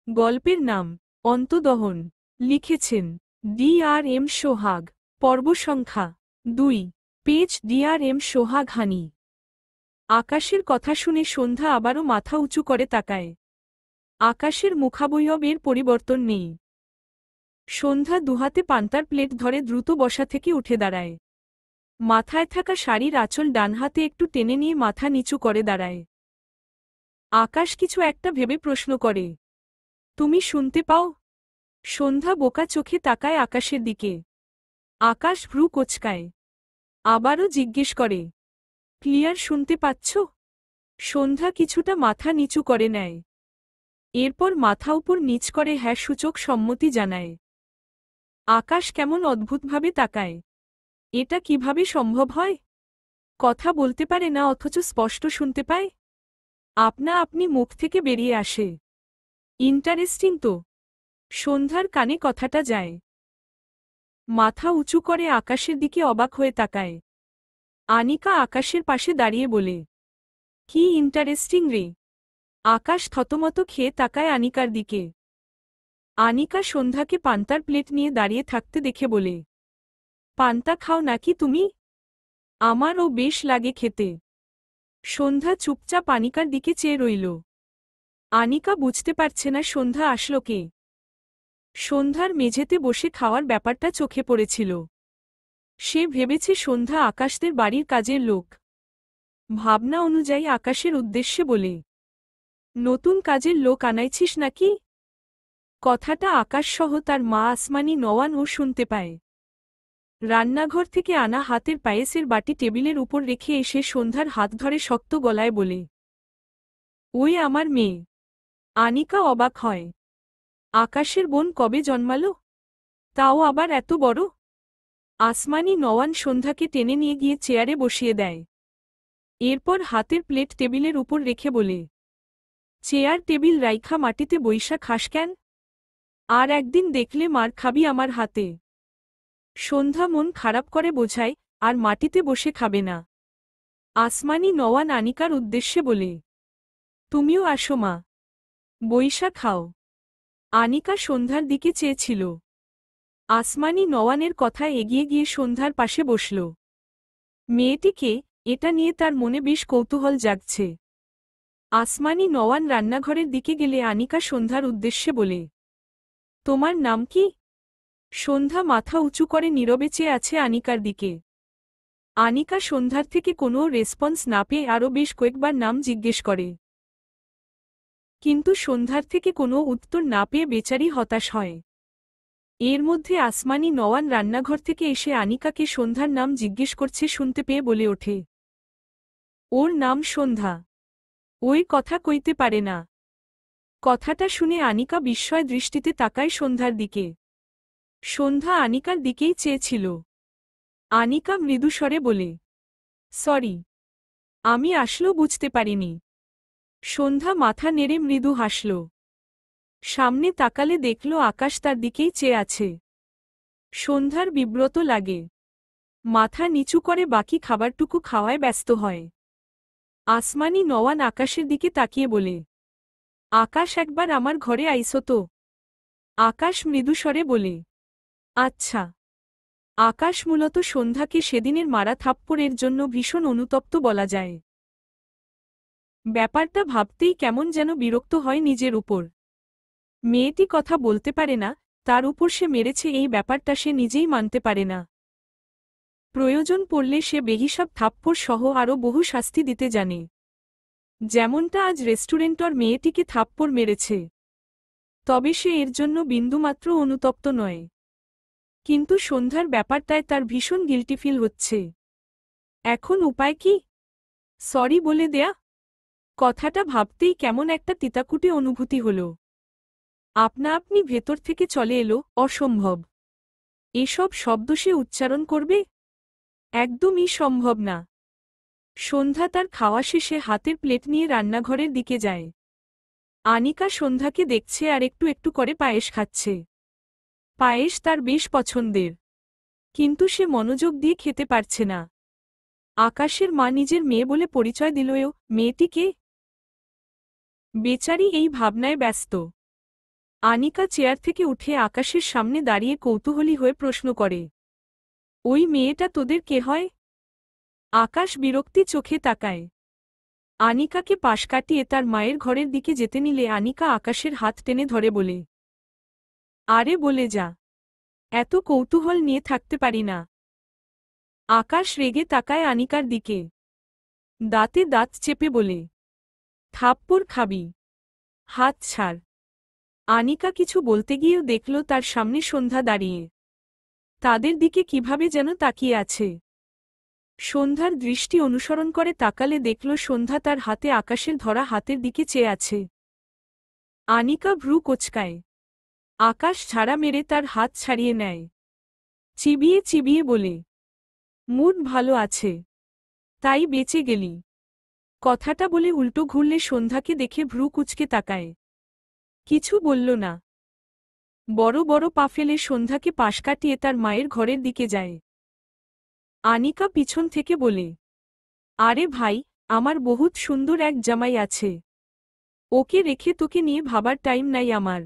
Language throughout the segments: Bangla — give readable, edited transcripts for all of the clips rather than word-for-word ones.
গল্পের নাম অন্তদহন। লিখেছেন DRM সোহাগ। পর্ব সংখ্যা 2। পেজ DRM সোহাগ হানি। আকাশের কথা শুনে সন্ধ্যা আবারও মাথা উঁচু করে তাকায়। আকাশের মুখাবয়বের পরিবর্তন নেই। সন্ধ্যা দুহাতে পান্তার প্লেট ধরে দ্রুত বসা থেকে উঠে দাঁড়ায়। মাথায় থাকা শাড়ির আঁচল ডান হাতে একটু টেনে নিয়ে মাথা নিচু করে দাঁড়ায়। আকাশ কিছু একটা ভেবে প্রশ্ন করে, তুমি শুনতে পাও? সন্ধ্যা বোকা চোখে তাকায় আকাশের দিকে। আকাশ ভ্রু কোঁচকায়। আবারও জিজ্ঞেস করে, ক্লিয়ার শুনতে পাচ্ছ? সন্ধ্যা কিছুটা মাথা নিচু করে নেয়। এরপর মাথা উপর নিচ করে হ্যাঁ সূচক সম্মতি জানায়। আকাশ কেমন অদ্ভুতভাবে তাকায়। এটা কিভাবে সম্ভব হয়? কথা বলতে পারে না অথচ স্পষ্ট শুনতে পায়। আপনা আপনি মুখ থেকে বেরিয়ে আসে। ইন্টারেস্টিং তো। সন্ধ্যার কানে কথাটা যায়। মাথা উঁচু করে আকাশের দিকে অবাক হয়ে তাকায়। আনিকা আকাশের পাশে দাঁড়িয়ে বলে, কি ইন্টারেস্টিং রে? আকাশ থতমত খেয়ে তাকায় আনিকার দিকে। আনিকা সন্ধ্যাকে পান্তার প্লেট নিয়ে দাঁড়িয়ে থাকতে দেখে বলে, পান্তা খাও নাকি তুমি? আমারও বেশ লাগে খেতে। সন্ধ্যা চুপচাপ আনিকার দিকে চেয়ে রইল। আনিকা বুঝতে পারছে না সন্ধ্যা আসলো কে। সন্ধ্যার মেঝেতে বসে খাওয়ার ব্যাপারটা চোখে পড়েছিল। সে ভেবেছে সন্ধ্যা আকাশদের বাড়ির কাজের লোক। ভাবনা অনুযায়ী আকাশের উদ্দেশ্যে বলে, নতুন কাজের লোক আনাইছিস নাকি? কথাটা আকাশসহ তার মা আসমানি নওয়ানও শুনতে পায়। রান্নাঘর থেকে আনা হাতের পায়েসের বাটি টেবিলের উপর রেখে এসে সন্ধ্যার হাত ধরে শক্ত গলায় বলে, ওই আমার মেয়ে। আনিকা অবাক হয়। আকাশের বোন কবে জন্মালো? তাও আবার এত বড়? আসমানি নওয়ান সন্ধ্যাকে টেনে নিয়ে গিয়ে চেয়ারে বসিয়ে দেয়। এরপর হাতের প্লেট টেবিলের উপর রেখে বলে, চেয়ার টেবিল রাইখা মাটিতে বইসা খাস কেন? আর একদিন দেখলে মার খাবি আমার হাতে। সন্ধ্যা মন খারাপ করে বোঝায়, আর মাটিতে বসে খাবে না। আসমানি নওয়ান আনিকার উদ্দেশ্যে বলে, তুমিও আসো মা, বইসা খাও। আনিকা সন্ধ্যার দিকে চেয়েছিল। আসমানি নওয়ানের কথায় এগিয়ে গিয়ে সন্ধ্যার পাশে বসল। মেয়েটিকে, এটা নিয়ে তার মনে বেশ কৌতূহল জাগছে। আসমানি নওয়ান রান্নাঘরের দিকে গেলে আনিকা সন্ধ্যার উদ্দেশ্যে বলে, তোমার নাম কি? সন্ধ্যা মাথা উঁচু করে নীরবে চেয়ে আছে আনিকার দিকে। আনিকা সন্ধ্যার থেকে কোনো রেসপন্স না পেয়ে আরও বেশ কয়েকবার নাম জিজ্ঞেস করে। কিন্তু সন্ধ্যার থেকে কোনো উত্তর না পেয়ে বেচারি হতাশ হয়। এর মধ্যে আসমানি নওয়ান রান্নাঘর থেকে এসে আনিকাকে সন্ধ্যার নাম জিজ্ঞেস করছে শুনতে পেয়ে বলে ওঠে, ওর নাম সন্ধ্যা। ওই কথা কইতে পারে না। কথাটা শুনে আনিকা বিস্ময় দৃষ্টিতে তাকায় সন্ধ্যার দিকে। সন্ধ্যা আনিকার দিকেই চেয়েছিল। আনিকা মৃদুস্বরে বলে, সরি, আমি আসলেও বুঝতে পারিনি। সন্ধ্যা মাথা নেড়ে মৃদু হাসল। সামনে তাকালে দেখল আকাশ তার দিকেই চেয়ে আছে। সন্ধ্যার বিব্রত লাগে। মাথা নিচু করে বাকি খাবারটুকু খাওয়ায় ব্যস্ত হয়। আসমানি নওয়ান আকাশের দিকে তাকিয়ে বলে, আকাশ একবার আমার ঘরে আইসো তো। আকাশ মৃদুস্বরে বলে, আচ্ছা। আকাশ মূলত সন্ধ্যাকে সেদিনের মারা থাপ্পড়ের জন্য ভীষণ অনুতপ্ত বলা যায়। ব্যাপারটা ভাবতেই কেমন যেন বিরক্ত হয় নিজের উপর। মেয়েটি কথা বলতে পারে না, তার উপর সে মেরেছে এই ব্যাপারটা সে নিজেই মানতে পারে না। প্রয়োজন পড়লে সে বেহিসাব থাপ্পড় সহ আরও বহু শাস্তি দিতে জানে। যেমনটা আজ রেস্টুরেন্টর মেয়েটিকে থাপ্পড় মেরেছে। তবে সে এর জন্য বিন্দুমাত্র অনুতপ্ত নয়। কিন্তু সন্ধ্যার ব্যাপারটায় তার ভীষণ গিল্টি ফিল হচ্ছে। এখন উপায় কি? সরি বলে দেয়া? কথাটা ভাবতেই কেমন একটা তিতাকুটে অনুভূতি হল। আপনা আপনি ভেতর থেকে চলে এলো, অসম্ভব। এসব শব্দ সে উচ্চারণ করবে? একদমই সম্ভব না। সন্ধ্যা তার খাওয়া শেষে হাতের প্লেট নিয়ে রান্নাঘরের দিকে যায়। আনিকা সন্ধ্যাকে দেখছে আর একটু একটু করে পায়েস খাচ্ছে। পায়েস তার বেশ পছন্দের। কিন্তু সে মনোযোগ দিয়ে খেতে পারছে না। আকাশের মা নিজের মেয়ে বলে পরিচয় দিলও মেয়েটিকে। বেচারি এই ভাবনায় ব্যস্ত। আনিকা চেয়ার থেকে উঠে আকাশের সামনে দাঁড়িয়ে কৌতূহলী হয়ে প্রশ্ন করে, ওই মেয়েটা তোদের কে হয়? আকাশ বিরক্তি চোখে তাকায়। আনিকাকে পাশ কাটিয়ে তার মায়ের ঘরের দিকে যেতে নিলে আনিকা আকাশের হাত টেনে ধরে বলে, আরে বলে যা, এত কৌতূহল নিয়ে থাকতে পারি না। আকাশ রেগে তাকায় আনিকার দিকে, দাঁতে দাঁত চেপে বলে, থাপ্পড় খাবি, হাত ছাড়। আনিকা কিছু বলতে গিয়েও দেখল তার সামনে সন্ধ্যা দাঁড়িয়ে তাদের দিকে কিভাবে যেন তাকিয়ে আছে। সন্ধ্যার দৃষ্টি অনুসরণ করে তাকালে দেখল সন্ধ্যা তার হাতে আকাশের ধরা হাতের দিকে চেয়ে আছে। আনিকা ভ্রু কোঁচকায়। আকাশ ঝাড়া মেরে তার হাত ছাড়িয়ে নেয়, চিবিয়ে চিবিয়ে বলে, মুড ভালো আছে, তাই বেঁচে গেলি। কথাটা বলে উল্টো ঘুরলে সন্ধ্যাকে দেখে ভ্রু কুঁচকে তাকায়, কিছু বলল না। বড় বড় পা ফেলে সন্ধ্যাকে পাশ কাটিয়ে তার মায়ের ঘরের দিকে যায়। আনিকা পিছন থেকে বলে, আরে ভাই, আমার বহুত সুন্দর এক জামাই আছে, ওকে রেখে তোকে নিয়ে ভাবার টাইম নাই আমার।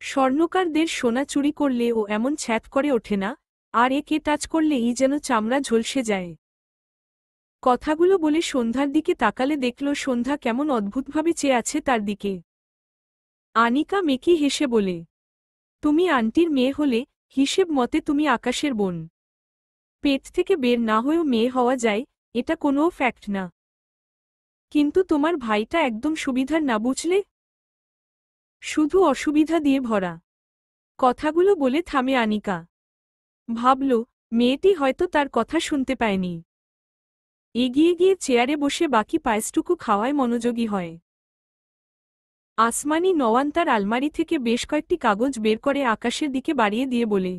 স্বর্ণকারদের সোনা চুরি করলে ও এমন ছ্যাঁত করে ওঠে না, আর একে টাচ করলেই যেন চামড়া ঝলসে যায়। কথাগুলো বলে সন্ধ্যার দিকে তাকালে দেখল সন্ধ্যা কেমন অদ্ভুতভাবে চেয়ে আছে তার দিকে। আনিকা মেকি হেসে বলে, তুমি আন্টির মেয়ে হলে হিসেব মতে তুমি আকাশের বোন। পেট থেকে বের না হয়েও মেয়ে হওয়া যায়, এটা কোনও ফ্যাক্ট না। কিন্তু তোমার ভাইটা একদম সুবিধার না, বুঝলে? শুধু অসুবিধা দিয়ে ভরা। কথাগুলো বলে থামে আনিকা। ভাবল, মেয়েটি হয়তো তার কথা শুনতে পায়নি। এগিয়ে গিয়ে চেয়ারে বসে বাকি পায়েসটুকু খাওয়ায় মনোযোগী হয়। আসমানি নওয়ান তার আলমারি থেকে বেশ কয়েকটি কাগজ বের করে আকাশের দিকে বাড়িয়ে দিয়ে বলে,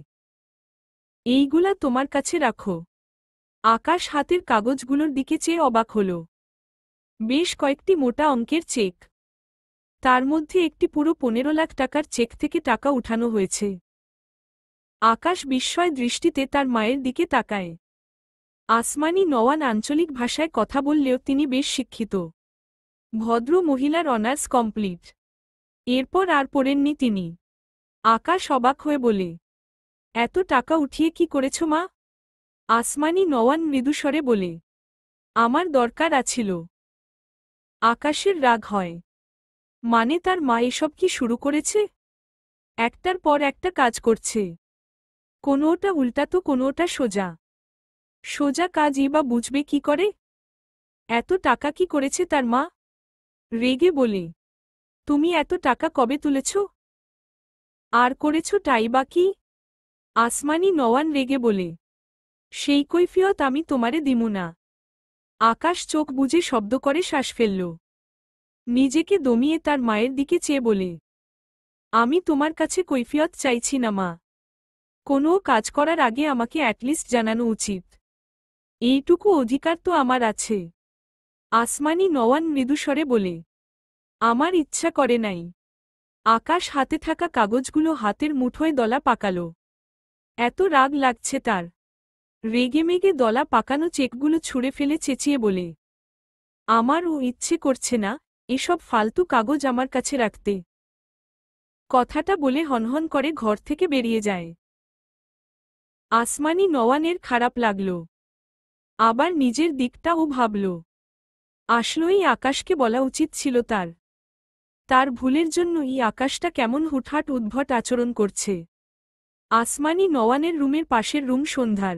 এইগুলা তোমার কাছে রাখো। আকাশ হাতের কাগজগুলোর দিকে চেয়ে অবাক হল। বেশ কয়েকটি মোটা অঙ্কের চেক। তার মধ্যে একটি পুরো 15 লাখ টাকার চেক থেকে টাকা উঠানো হয়েছে। আকাশ বিস্ময় দৃষ্টিতে তার মায়ের দিকে তাকায়। আসমানি নওয়ান আঞ্চলিক ভাষায় কথা বললেও তিনি বেশ শিক্ষিত। ভদ্র মহিলার অনার্স কমপ্লিট। এরপর আর পড়েননি তিনি। আকাশ অবাক হয়ে বলে, এত টাকা উঠিয়ে কি করেছ মা? আসমানি নওয়ান মৃদুস্বরে বলে, আমার দরকার আছিল। আকাশের রাগ হয়। মানে তার মা এসব কি শুরু করেছে? একটার পর একটা কাজ করছে, কোনোটা উল্টা তো কোনোটা সোজা। সোজা কাজই বা বুঝবে কি করে? এত টাকা কি করেছে তার মা? রেগে বলে, তুমি এত টাকা কবে তুলেছ? আর করেছ টাই বা কি? আসমানি নওয়ান রেগে বলে, সেই কৈফিয়ত আমি তোমারে দিমু না। আকাশ চোখ বুজে শব্দ করে শ্বাস ফেলল। নিজেকে দমিয়ে তার মায়ের দিকে চেয়ে বলে, আমি তোমার কাছে কৈফিয়ত চাইছি না মা। কোনো কাজ করার আগে আমাকে অ্যাটলিস্ট জানানো উচিত। এইটুকু অধিকার তো আমার আছে। আসমানি নওয়ান মৃদুস্বরে বলে, আমার ইচ্ছা করে নাই। আকাশ হাতে থাকা কাগজগুলো হাতের মুঠোয় দলা পাকাল। এত রাগ লাগছে তার। রেগেমেগে দলা পাকানো চেকগুলো ছুঁড়ে ফেলে চেঁচিয়ে বলে, আমারও ইচ্ছে করছে না এসব ফালতু কাগজ আমার কাছে রাখতে। কথাটা বলে হনহন করে ঘর থেকে বেরিয়ে যায়। আসমানি নওয়ানের খারাপ লাগল। আবার নিজের দিকটাও ভাবল। আসলেই আকাশকে বলা উচিত ছিল তার। তার ভুলের জন্যই আকাশটা কেমন হুটহাট উদ্ভট আচরণ করছে। আসমানি নওয়ানের রুমের পাশের রুম সন্ধ্যার।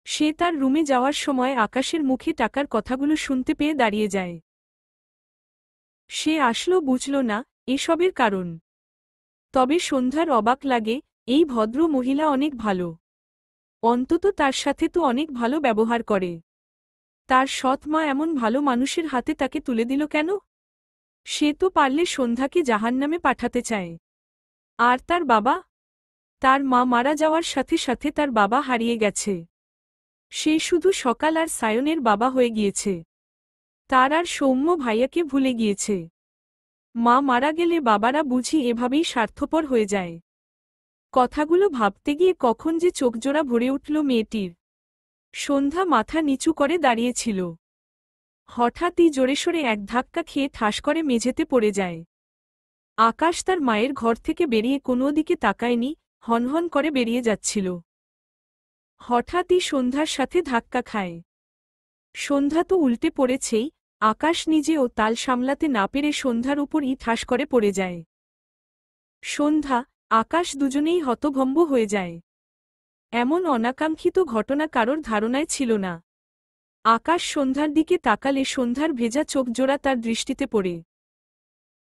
সে তার রুমে যাওয়ার সময় আকাশের মুখে টাকার কথাগুলো শুনতে পেয়ে দাঁড়িয়ে যায়। সে আসলো বুঝল না এসবের কারণ। তবে সন্ধ্যার অবাক লাগে, এই ভদ্র মহিলা অনেক ভালো। অন্তত তার সাথে তো অনেক ভালো ব্যবহার করে। তার সৎ মা এমন ভালো মানুষের হাতে তাকে তুলে দিল কেন? সে তো পারলে সন্ধ্যাকে জাহান্নামে পাঠাতে চায়। আর তার বাবা? তার মা মারা যাওয়ার সাথে সাথে তার বাবা হারিয়ে গেছে। সে শুধু সকাল আর সায়নের বাবা হয়ে গিয়েছে। তার আর সৌম্য ভাইয়াকে ভুলে গিয়েছে। মা মারা গেলে বাবারা বুঝি এভাবেই স্বার্থপর হয়ে যায়। কথাগুলো ভাবতে গিয়ে কখন যে চোখজোড়া ভরে উঠল মেয়েটির। সন্ধ্যা মাথা নিচু করে দাঁড়িয়েছিল। হঠাৎই জোরেসোরে এক ধাক্কা খেয়ে ঠাস করে মেঝেতে পড়ে যায়। আকাশ তার মায়ের ঘর থেকে বেরিয়ে কোনো দিকে তাকায়নি, হনহন করে বেরিয়ে যাচ্ছিল। হঠাৎই সন্ধ্যার সাথে ধাক্কা খায়। সন্ধ্যা তো উল্টে পড়েছেই, আকাশ নিজেও তাল সামলাতে না পেরে সন্ধ্যার উপরই ঠাস করে পড়ে যায়। সন্ধ্যা, আকাশ দুজনেই হতভম্ব হয়ে যায়। এমন অনাকাঙ্ক্ষিত ঘটনা কারোর ধারণায় ছিল না। আকাশ সন্ধ্যার দিকে তাকালে সন্ধ্যার ভেজা চোখজোড়া তার দৃষ্টিতে পড়ে।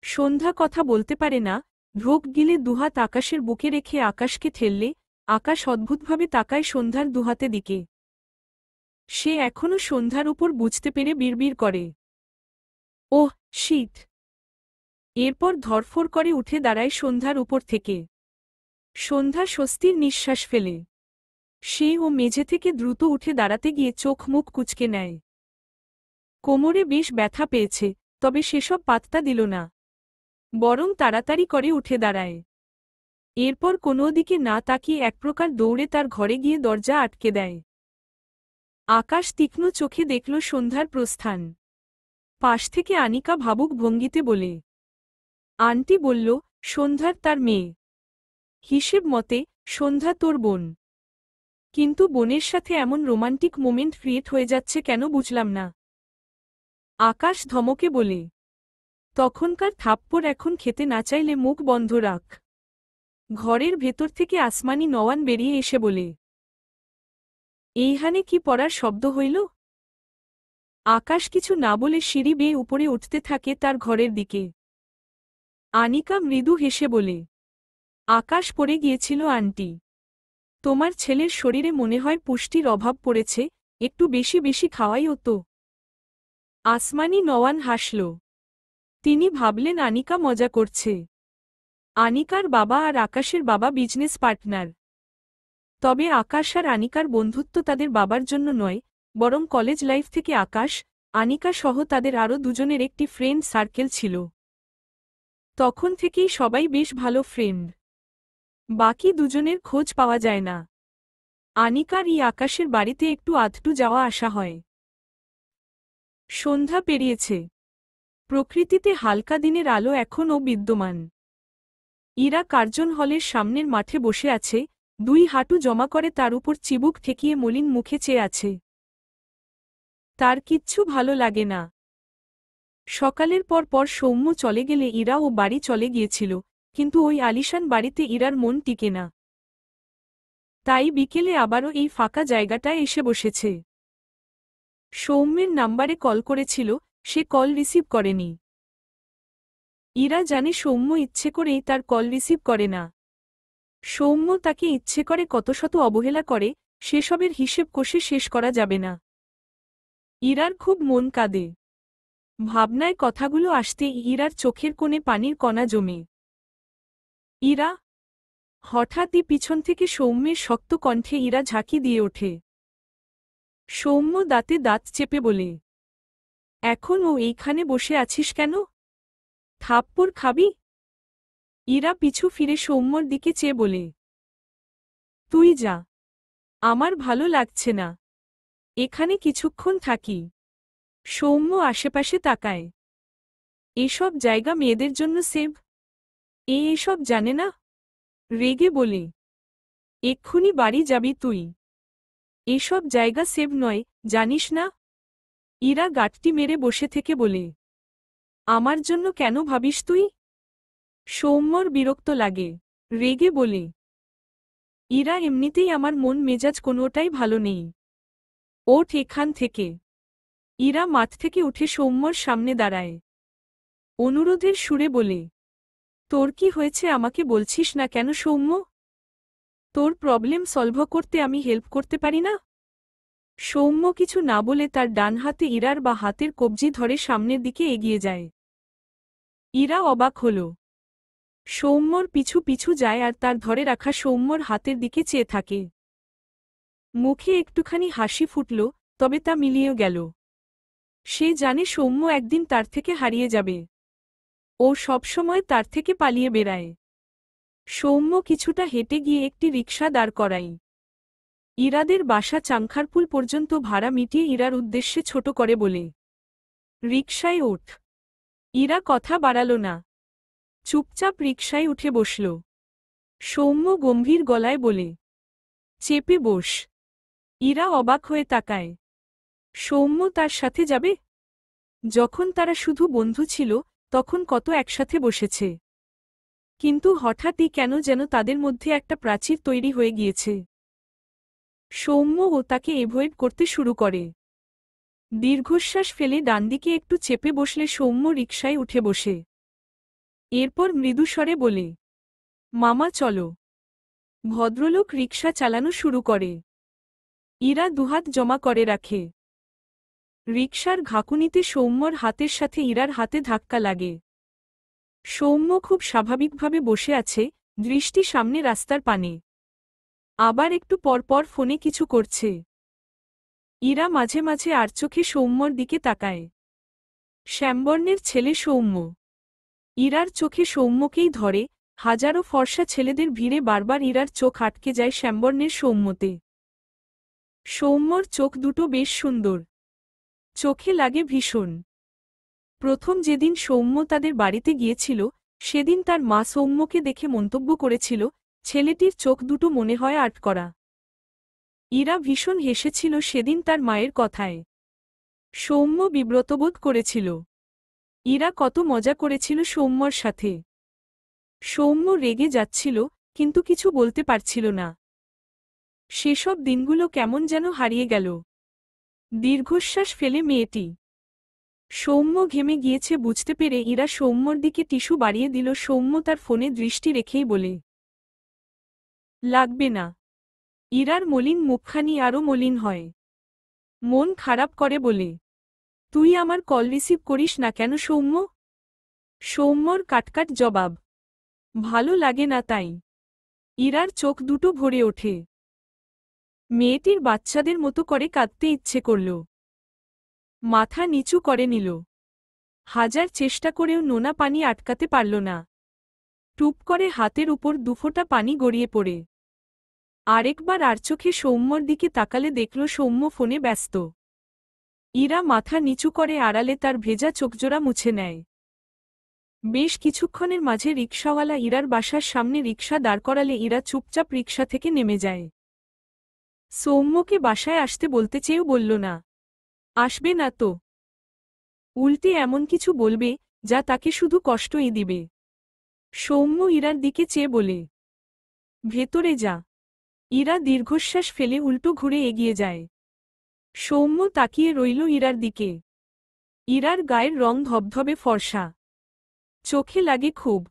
সন্ধ্যা কথা বলতে পারে না, ঢোক গিলে দুহাত আকাশের বুকে রেখে আকাশকে ঠেললে, আকাশ অদ্ভুতভাবে তাকায় সন্ধ্যার দুহাতে দিকে। সে এখনও সন্ধ্যার উপর বুঝতে পেরে বিড়বিড় করে, ওহ শীত। এরপর ধরফর করে উঠে দাঁড়ায় সন্ধ্যার উপর থেকে। সন্ধ্যা স্বস্তির নিঃশ্বাস ফেলে। সে ও মেঝে থেকে দ্রুত উঠে দাঁড়াতে গিয়ে চোখ মুখ কুঁচকে নেয়। কোমরে বেশ ব্যথা পেয়েছে, তবে সেসব পাত্তা দিল না, বরং তাড়াতাড়ি করে উঠে দাঁড়ায়। এরপর কোনো দিকে না তাকিয়ে এক প্রকার দৌড়ে তার ঘরে গিয়ে দরজা আটকে দেয়। আকাশ তীক্ষ্ণ চোখে দেখল সন্ধ্যার প্রস্থান। পাশ থেকে আনিকা ভাবুক ভঙ্গিতে বলে, আন্টি বলল, সন্ধ্যার তার মেয়ে। হিসেব মতে সন্ধ্যা তোর বোন। কিন্তু বোনের সাথে এমন রোমান্টিক মোমেন্ট ক্রিয়েট হয়ে যাচ্ছে কেন বুঝলাম না। আকাশ ধমকে বলে, তখনকার থাপ্পড় এখন খেতে না চাইলে মুখ বন্ধ রাখ। ঘরের ভেতর থেকে আসমানি নওয়ান বেরিয়ে এসে বলে, এইখানে কি পড়ার শব্দ হইল? আকাশ কিছু না বলে সিঁড়ি বেয়ে উপরে উঠতে থাকে তার ঘরের দিকে। আনিকা মৃদু হেসে বলে, আকাশ পড়ে গিয়েছিল আন্টি। তোমার ছেলের শরীরে মনে হয় পুষ্টির অভাব পড়েছে, একটু বেশি বেশি খাওয়াই হতো। আসমানি নওয়ান হাসল। তিনি ভাবলেন আনিকা মজা করছে। আনিকার বাবা আর আকাশের বাবা বিজনেস পার্টনার। তবে আকাশ আর আনিকার বন্ধুত্ব তাদের বাবার জন্য নয়, বরং কলেজ লাইফ থেকে আকাশ, আনিকা সহ তাদের আরও দুজনের একটি ফ্রেন্ড সার্কেল ছিল। তখন থেকেই সবাই বেশ ভালো ফ্রেন্ড। বাকি দুজনের খোঁজ পাওয়া যায় না। আনিকার আকাশের বাড়িতে একটু আধটু যাওয়া আসা হয়। সন্ধ্যা পেরিয়েছে। প্রকৃতিতে হালকা দিনের আলো এখনও বিদ্যমান। ইরা কার্জন হলের সামনের মাঠে বসে আছে, দুই হাঁটু জমা করে তার উপর চিবুক ঠেকিয়ে মলিন মুখে চেয়ে আছে। তার কিচ্ছু ভালো লাগে না। সকালের পর সৌম্য চলে গেলে ইরা ও বাড়ি চলে গিয়েছিল, কিন্তু ওই আলিশান বাড়িতে ইরার মন টিকে না। তাই বিকেলে আবারও এই ফাঁকা জায়গাটায় এসে বসেছে। সৌম্যের নাম্বারে কল করেছিল, সে কল রিসিভ করেনি। ইরা জানে সৌম্য ইচ্ছে করেই তার কল রিসিভ করে না। সৌম্য তাকে ইচ্ছে করে কত শত অবহেলা করে, সেসবের হিসেব কষে শেষ করা যাবে না। ইরার খুব মন কাঁদে। ভাবনায় কথাগুলো আসতে ইরার চোখের কোণে পানির কণা জমে। ইরা। হঠাৎই পিছন থেকে সৌম্যের শক্ত কণ্ঠে ইরা ঝাঁকি দিয়ে ওঠে। সৌম্য দাঁতে দাঁত চেপে বলে, এখন ও এইখানে বসে আছিস কেন? থাপ্পড় খাবি? ইরা পিছু ফিরে সৌম্যর দিকে চেয়ে বলে, তুই যা, আমার ভালো লাগছে না, এখানে কিছুক্ষণ থাকি। সৌম্য আশেপাশে তাকায়। এসব জায়গা মেয়েদের জন্য সেভ। এসব জানে না? রেগে বলে, এক্ষুনি বাড়ি যাবি তুই। এসব জায়গা সেভ নয়, জানিস না? ইরা গাঁটটি মেরে বসে থেকে বলে, আমার জন্য কেন ভাবিস তুই? সৌম্যর বিরক্ত লাগে। রেগে বলে, ইরা এমনিতেই আমার মন মেজাজ কোনোটাই ভালো নেই। ওঠ এখান থেকে। ইরা মাঠ থেকে উঠে সৌম্যর সামনে দাঁড়ায়। অনুরোধের সুরে বলে, তোর কি হয়েছে আমাকে বলছিস না কেন সৌম্য? তোর প্রবলেম সলভ করতে আমি হেল্প করতে পারি না? সৌম্য কিছু না বলে তার ডান হাতে ইরার বা হাতের কবজি ধরে সামনের দিকে এগিয়ে যায়। ইরা অবাক হল। সৌম্যর পিছু পিছু যায় আর তার ধরে রাখা সৌম্যর হাতের দিকে চেয়ে থাকে। মুখে একটুখানি হাসি ফুটল, তবে তা মিলিয়ে গেল। সে জানে সৌম্য একদিন তার থেকে হারিয়ে যাবে। ও সবসময় তার থেকে পালিয়ে বেড়ায়। সৌম্য কিছুটা হেঁটে গিয়ে একটি রিকশা দাঁড় করায়। ইরাদের বাসা চাংখারপুল পর্যন্ত ভাড়া মিটিয়ে ইরার উদ্দেশ্যে ছোট করে বলে, রিকশায় ওঠ। ইরা কথা বাড়াল না। চুপচাপ রিকশায় উঠে বসল। সৌম্য গম্ভীর গলায় বলে, চেপে বস। ইরা অবাক হয়ে তাকায়। সৌম্য তার সাথে যাবে? যখন তারা শুধু বন্ধু ছিল তখন কত একসাথে বসেছে, কিন্তু হঠাৎই কেন যেন তাদের মধ্যে একটা প্রাচীর তৈরি হয়ে গিয়েছে। সৌম্য ও তাকে এভয়েড করতে শুরু করে। দীর্ঘশ্বাস ফেলে ডানদিকে একটু চেপে বসলে সৌম্য রিকশায় উঠে বসে। এরপর মৃদুস্বরে বলে, মামা চলো। ভদ্রলোক রিকশা চালানো শুরু করে। ইরা দুহাত জমা করে রাখে। রিকশার ঘাকুনিতে সৌম্যর হাতের সাথে ইরার হাতে ধাক্কা লাগে। সৌম্য খুব স্বাভাবিকভাবে বসে আছে, দৃষ্টি সামনে রাস্তার পানে। আবার একটু পরপর ফোনে কিছু করছে। ইরা মাঝে মাঝে আর চোখে সৌম্যর দিকে তাকায়। শ্যামবর্ণের ছেলে সৌম্য। ইরার চোখে সৌম্যকেই ধরে। হাজারো ফর্সা ছেলেদের ভিড়ে বারবার ইরার চোখ আটকে যায় শ্যামবর্ণের সৌম্যতে। সৌম্যর চোখ দুটো বেশ সুন্দর। চোখে লাগে ভীষণ। প্রথম যেদিন সৌম্য তাদের বাড়িতে গিয়েছিল সেদিন তার মা সৌম্যকে দেখে মন্তব্য করেছিল, ছেলেটির চোখ দুটো মনে হয় আর্ট করা। ইরা ভীষণ হেসেছিল সেদিন তার মায়ের কথায়। সৌম্য বিব্রতবোধ করেছিল। ইরা কত মজা করেছিল সৌম্যর সাথে। সৌম্য রেগে যাচ্ছিল, কিন্তু কিছু বলতে পারছিল না। সেসব দিনগুলো কেমন যেন হারিয়ে গেল। দীর্ঘশ্বাস ফেলে মেয়েটি। সৌম্য ঘেমে গিয়েছে বুঝতে পেরে ইরা সৌম্যর দিকে টিস্যু বাড়িয়ে দিল। সৌম্য তার ফোনে দৃষ্টি রেখেই বলে, লাগবে না। ইরার মলিন মুখখানি আরও মলিন হয়। মন খারাপ করে বলে, তুই আমার কল রিসিভ করিস না কেন সৌম্য? সৌম্যর কাটকাট জবাব, ভালো লাগে না তাই। ইরার চোখ দুটো ভরে ওঠে। মেয়েটির বাচ্চাদের মতো করে কাঁদতে ইচ্ছে করল। মাথা নিচু করে নিল। হাজার চেষ্টা করেও নোনা পানি আটকাতে পারল না। টুপ করে হাতের উপর দুফোঁটা পানি গড়িয়ে পড়ে। আরেকবার আর চোখে সৌম্যর দিকে তাকালে দেখল সৌম্য ফোনে ব্যস্ত। ইরা মাথা নিচু করে আড়ালে তার ভেজা চোখজোড়া মুছে নেয়। বেশ কিছুক্ষণের মাঝে রিকশাওয়ালা ইরার বাসার সামনে রিকশা দাঁড় করালে ইরা চুপচাপ রিকশা থেকে নেমে যায়। সৌম্যকে বাসায় আসতে বলতে চেয়েও বলল না। আসবে না তো। উল্টে এমন কিছু বলবে যা তাকে শুধু কষ্টই দিবে। সৌম্য ইরার দিকে চেয়ে বলে, ভেতরে যা। ইরা দীর্ঘশ্বাস ফেলে উল্টো ঘুরে এগিয়ে যায়। সৌম্য তাকিয়ে রইল ইরার দিকে। ইরার গায়ের রং ধবধবে ফর্সা। চোখে লাগে খুব।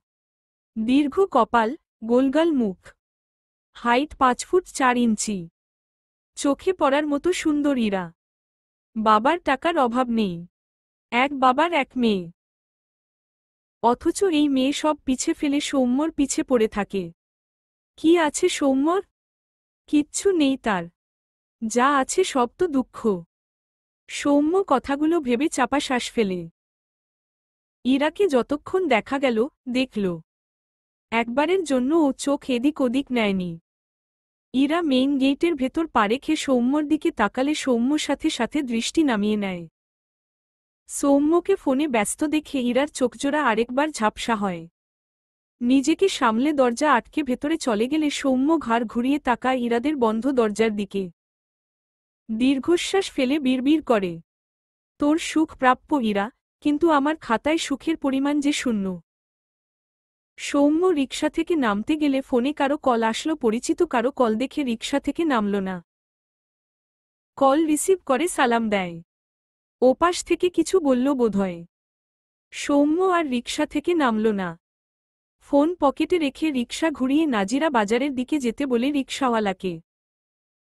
দীর্ঘ কপাল, গোলগাল মুখ। হাইট 5 ফুট 4 ইঞ্চি। চোখে পড়ার মতো সুন্দর ইরা। বাবার টাকার অভাব নেই। এক বাবার এক মেয়ে। অথচ এই মেয়ে সব পিছে ফেলে সৌম্যর পিছে পড়ে থাকে। কি আছে সৌম্যর? কিচ্ছু নেই তার। যা আছে সব তো দুঃখ। সৌম্য কথাগুলো ভেবে চাপা শ্বাস ফেলে। ইরাকে যতক্ষণ দেখা গেল দেখল। একবারের জন্য ও চোখ এদিক ওদিক নেয়নি। ইরা মেইন গেটের ভেতর পা রেখে সৌম্যর দিকে তাকালে সৌম্য সাথে সাথে দৃষ্টি নামিয়ে নেয়। সৌম্যকে ফোনে ব্যস্ত দেখে ইরার চোখজোড়া আরেকবার ঝাপসা হয়। নিজেকে সামলে দরজা আটকে ভেতরে চলে গেলে সৌম্য ঘাড় ঘুরিয়ে তাকায় ইরাদের বন্ধ দরজার দিকে। দীর্ঘশ্বাস ফেলে বিড়বিড় করে, তোর সুখ প্রাপ্য ইরা, কিন্তু আমার খাতায় সুখের পরিমাণ যে শূন্য। সৌম্য রিকশা থেকে নামতে গেলে ফোনে কারো কল আসলো। পরিচিত কারো কল দেখে রিকশা থেকে নামল না। কল রিসিভ করে সালাম দেয়। ওপাশ থেকে কিছু বলল বোধহয়। সৌম্য আর রিকশা থেকে নামল না। ফোন পকেটে রেখে রিকশা ঘুরিয়ে নাজিরা বাজারের দিকে যেতে বলে রিকশাওয়ালাকে।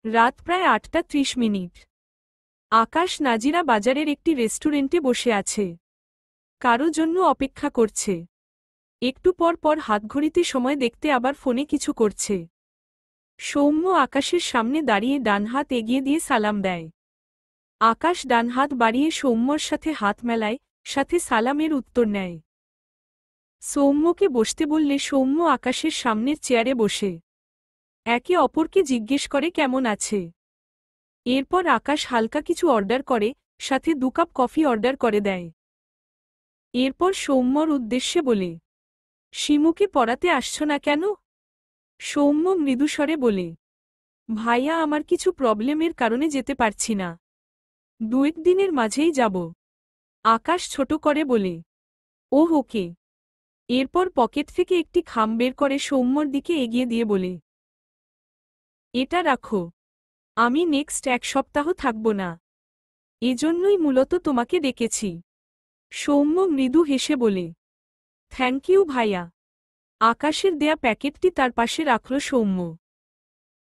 রাত প্রায় 8:30। আকাশ নাজিরা বাজারের একটি রেস্টুরেন্টে বসে আছে। কারো জন্য অপেক্ষা করছে। একটু পর পর হাতঘড়িতে সময় দেখতে আবার ফোনে কিছু করছে। সৌম্য আকাশের সামনে দাঁড়িয়ে ডান হাত এগিয়ে দিয়ে সালাম দেয়। আকাশ ডান হাত বাড়িয়ে সৌম্যর সাথে হাত মেলায়, সাথে সালামের উত্তর নেয়। সৌম্যকে বসতে বললে সৌম্য আকাশের সামনের চেয়ারে বসে একে অপরকে জিজ্ঞেস করে কেমন আছে। এরপর আকাশ হালকা কিছু অর্ডার করে, সাথে 2 কাপ কফি অর্ডার করে দেয়। এরপর সৌম্যর উদ্দেশ্যে বলে, শিমুকে পড়াতে আসছো না কেন? সৌম্য মৃদুস্বরে বলে। ভাইয়া, আমার কিছু প্রবলেমের কারণে যেতে পারছি না। 2-1 দিনের মাঝেই যাব। আকাশ ছোট করে বলে। ওহ, ওকে। এরপর পকেট থেকে একটি খাম বের করে সৌম্যর দিকে এগিয়ে দিয়ে বলে, এটা রাখো। আমি নেক্সট 1 সপ্তাহ থাকব না। এজন্যই মূলত তোমাকে ডেকেছি। সৌম্য মৃদু হেসে বলে, থ্যাংক ইউ ভাইয়া। আকাশের দেয়া প্যাকেটটি তার পাশে রাখল সৌম্য।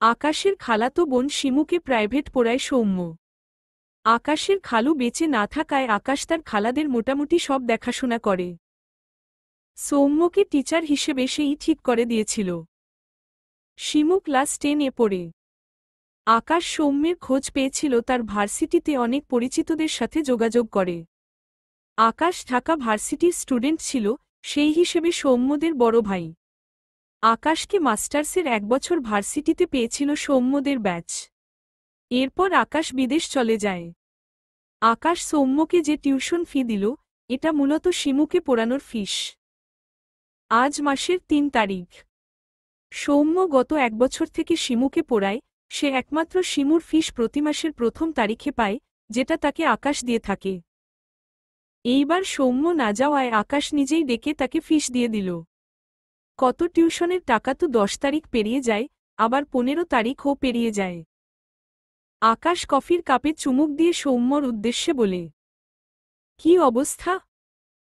আকাশের খালাতো বোন শিমুকে প্রাইভেট পড়ায় সৌম্য। আকাশের খালু বেঁচে না থাকায় আকাশ তার খালাদের মোটামুটি সব দেখাশোনা করে। সৌম্যকে টিচার হিসেবে সেই ঠিক করে দিয়েছিল। শিমু ক্লাস 10-এ পড়ে। আকাশ সৌম্যের খোঁজ পেয়েছিল তার ভার্সিটিতে অনেক পরিচিতদের সাথে যোগাযোগ করে। আকাশ ঢাকা ভার্সিটির স্টুডেন্ট ছিল, সেই হিসেবে সৌম্যদের বড় ভাই। আকাশকে মাস্টার্সের 1 বছর ভার্সিটিতে পেয়েছিল সৌম্যদের ব্যাচ। এরপর আকাশ বিদেশ চলে যায়। আকাশ সৌম্যকে যে টিউশন ফি দিল, এটা মূলত শিমুকে পড়ানোর ফিস। আজ মাসের 3 তারিখ। সৌম্য গত 1 বছর থেকে শিমুকে পড়ায়, সে একমাত্র শিমুর ফিস প্রতি মাসের 1ম তারিখে পায়, যেটা তাকে আকাশ দিয়ে থাকে। এইবার সৌম্য না যাওয়ায় আকাশ নিজেই ডেকে তাকে ফিস দিয়ে দিল। কত টিউশনের টাকা তো 10 তারিখ পেরিয়ে যায়, আবার 15 তারিখও পেরিয়ে যায়। আকাশ কফির কাপে চুমুক দিয়ে সৌম্যর উদ্দেশ্যে বলে, কি অবস্থা?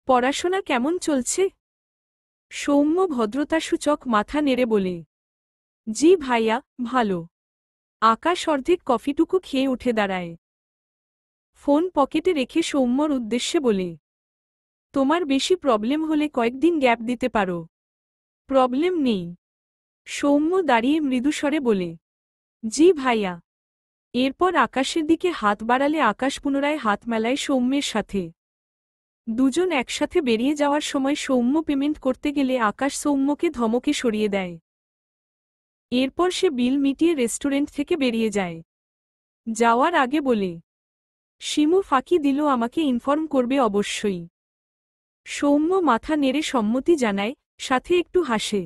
পড়াশোনা কেমন চলছে? সৌম্য ভদ্রতাসূচক মাথা নেড়ে বলে, জি ভাইয়া, ভালো। আকাশ অর্ধেক কফিটুকু খেয়ে উঠে দাঁড়ায়। ফোন পকেটে রেখে সৌম্যর উদ্দেশ্যে বলে, তোমার বেশি প্রবলেম হলে কয়েকদিন গ্যাপ দিতে পারো। প্রবলেম নেই। সৌম্য দাঁড়িয়ে মৃদুস্বরে বলে, জি ভাইয়া। এরপর আকাশের দিকে হাত বাড়ালে আকাশ পুনরায় হাত মেলায় সৌম্যের সাথে। দুজন একসাথে বেরিয়ে যাওয়ার সময় সৌম্য পেমেন্ট করতে গেলে আকাশ সৌম্যকে ধমকে সরিয়ে দেয়। এরপর সে বিল মিটিয়ে রেস্টুরেন্ট থেকে বেরিয়ে যায়। যাওয়ার আগে বলে, শিমু ফাঁকি দিল, আমাকে ইনফর্ম করবে অবশ্যই। সৌম্য মাথা নেড়ে সম্মতি জানায়, সাথে একটু হাসে।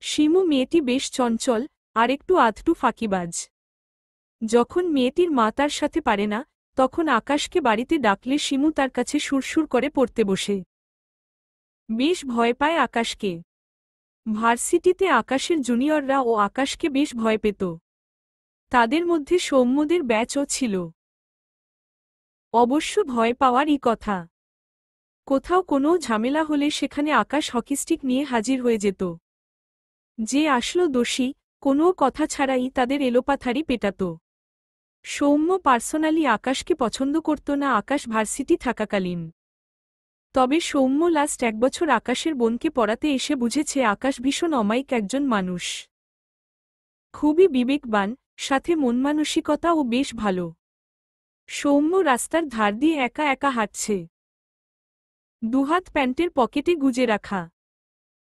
শিমু মেয়েটি বেশ চঞ্চল, আর একটু আধটু ফাঁকিবাজ। যখন মেয়েটির মা তার সাথে পারে না, তখন আকাশকে বাড়িতে ডাকলে শিমু তার কাছে সুরসুর করে পড়তে বসে। বেশ ভয় পায় আকাশকে। ভার্সিটিতে আকাশের জুনিয়ররা ও আকাশকে বেশ ভয় পেত। তাদের মধ্যে সৌম্যদের ব্যাচও ছিল। অবশ্য ভয় পাওয়ারই কথা। কোথাও কোনো ঝামেলা হলে সেখানে আকাশ হকিস্টিক নিয়ে হাজির হয়ে যেত। যে আসলো দোষী, কোনো কথা ছাড়াই তাদের এলোপাথারি পেটাত। সৌম্য পার্সোনালি আকাশকে পছন্দ করত না আকাশ ভার্সিটি থাকাকালীন। তবে সৌম্য লাস্ট 1 বছর আকাশের বোনকে পড়াতে এসে বুঝেছে আকাশ ভীষণ অমায়িক একজন মানুষ। খুবই বিবেকবান, সাথে মনমানসিকতাও বেশ ভালো। সৌম্য রাস্তার ধার দিয়ে একা একা হাঁটছে। দুহাত প্যান্টের পকেটে গুজে রাখা।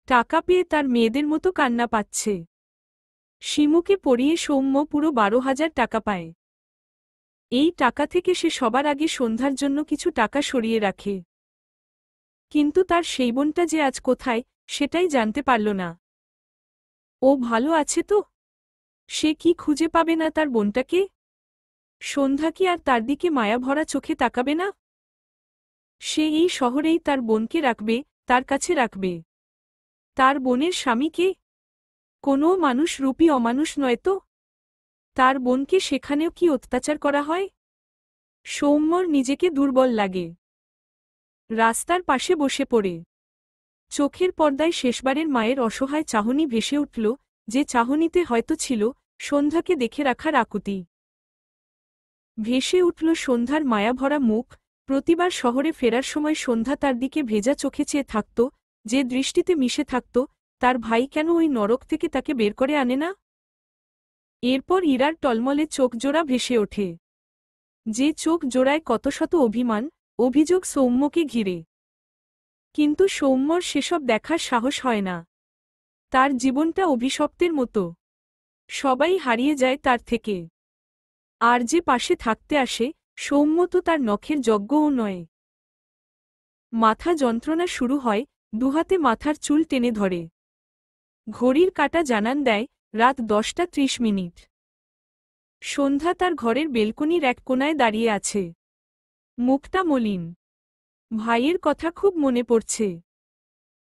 টাকা পেয়ে তার মেয়েদের মতো কান্না পাচ্ছে। শিমুকে পড়িয়ে সৌম্য পুরো 12,000 টাকা পায়। এই টাকা থেকে সে সবার আগে সন্ধ্যার জন্য কিছু টাকা সরিয়ে রাখে। কিন্তু তার সেই বোনটা যে আজ কোথায়, সেটাই জানতে পারল না। ও ভালো আছে তো? সে কি খুঁজে পাবে না তার বোনটাকে? সন্ধ্যা কি আর তার দিকে মায়াভরা চোখে তাকাবে না? সে এই শহরেই তার বোনকে রাখবে, তার কাছে রাখবে। তার বোনের স্বামীকে? কোনো মানুষ রূপী অমানুষ নয় তো? তার বোনকে সেখানেও কি অত্যাচার করা হয়? সৌম্যর নিজেকে দুর্বল লাগে। রাস্তার পাশে বসে পড়ে চোখের পর্দায় শেষবারের মায়ের অসহায় চাহনি ভেসে উঠল, যে চাহনিতে হয়তো ছিল সন্ধ্যাকে দেখে রাখার আকুতি। ভেসে উঠল সন্ধ্যার মায়াভরা মুখ। প্রতিবার শহরে ফেরার সময় সন্ধ্যা তার দিকে ভেজা চোখে চেয়ে থাকত, যে দৃষ্টিতে মিশে থাকত, তার ভাই কেন ওই নরক থেকে তাকে বের করে আনে না? এরপর ইরার টলমলে চোখ জোড়া ভেসে ওঠে। যে চোখ জোড়ায় কত শত অভিমান, অভিযোগ সৌম্যকে ঘিরে। কিন্তু সৌম্যর সেসব দেখার সাহস হয় না। তার জীবনটা অভিশপ্তের মতো। সবাই হারিয়ে যায় তার থেকে। আর যে পাশে থাকতে আসে, সৌম্য তো তার নখের যজ্ঞও নয়। মাথা যন্ত্রণা শুরু হয়, দুহাতে মাথার চুল টেনে ধরে। ঘড়ির কাঁটা জানান দেয় রাত 10:30। সন্ধ্যা তার ঘরের বেলকনির এক কোণায় দাঁড়িয়ে আছে। মুখটা মলিন। ভাইয়ের কথা খুব মনে পড়ছে।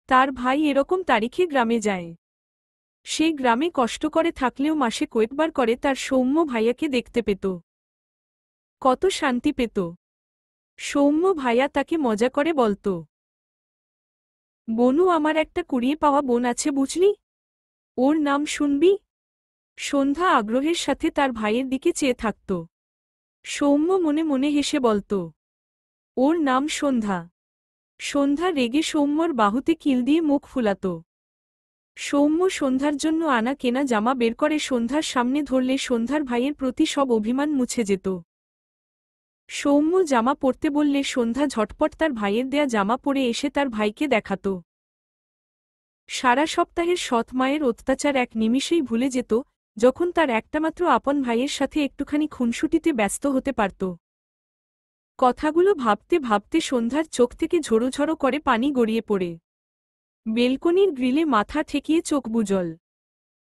তার ভাই এরকম তারিখে গ্রামে যায়। সে গ্রামে কষ্ট করে থাকলেও মাসে কয়েকবার করে তার সৌম্য ভাইয়াকে দেখতে পেত। কত শান্তি পেত। সৌম্য ভাইয়া তাকে মজা করে বলত, বনু, আমার একটা কুড়িয়ে পাওয়া বোন আছে বুঝলি, ওর নাম শুনবি? সন্ধ্যা আগ্রহের সাথে তার ভাইয়ের দিকে চেয়ে থাকত। সৌম্য মনে মনে হেসে বলত, ওর নাম সন্ধ্যা। সন্ধ্যা রেগে সৌম্যর বাহুতে কিল দিয়ে মুখ ফুলাত। সৌম্য সন্ধ্যার জন্য আনা কেনা জামা বের করে সন্ধ্যার সামনে ধরলে সন্ধ্যার ভাইয়ের প্রতি সব অভিমান মুছে যেত। সৌম্য জামা পরতে বললে সন্ধ্যা ঝটপট তার ভাইয়ের দেয়া জামা পরে এসে তার ভাইকে দেখাত। সারা সপ্তাহের সৎ মায়ের অত্যাচার এক নিমিষেই ভুলে যেত যখন তার একটামাত্র আপন ভাইয়ের সাথে একটুখানি খুনসুটিতে ব্যস্ত হতে পারত। কথাগুলো ভাবতে ভাবতে সন্ধ্যার চোখ থেকে ঝোড়ো ঝোড়ো করে পানি গড়িয়ে পড়ে। বেলকনির গ্রিলে মাথা ঠেকিয়ে চোখ বুজল।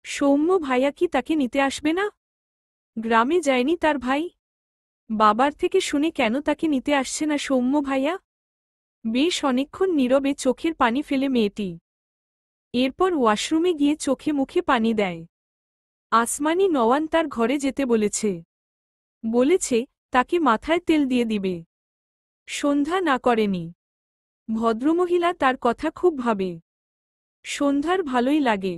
সৌম্য ভাইয়া কি তাকে নিতে আসবে না? গ্রামে যায়নি তার ভাই? বাবার থেকে শুনে কেন তাকে নিতে আসছে না সৌম্য ভাইয়া? বেশ অনেকক্ষণ নীরবে চোখের পানি ফেলে মেয়েটি। এরপর ওয়াশরুমে গিয়ে চোখে মুখে পানি দেয়। আসমানি নওয়ান তার ঘরে যেতে বলেছে। বলেছে তাকে মাথায় তেল দিয়ে দিবে। সন্ধ্যা না করেনি। ভদ্রমহিলা তার কথা খুব ভাবে। সন্ধ্যার ভালোই লাগে।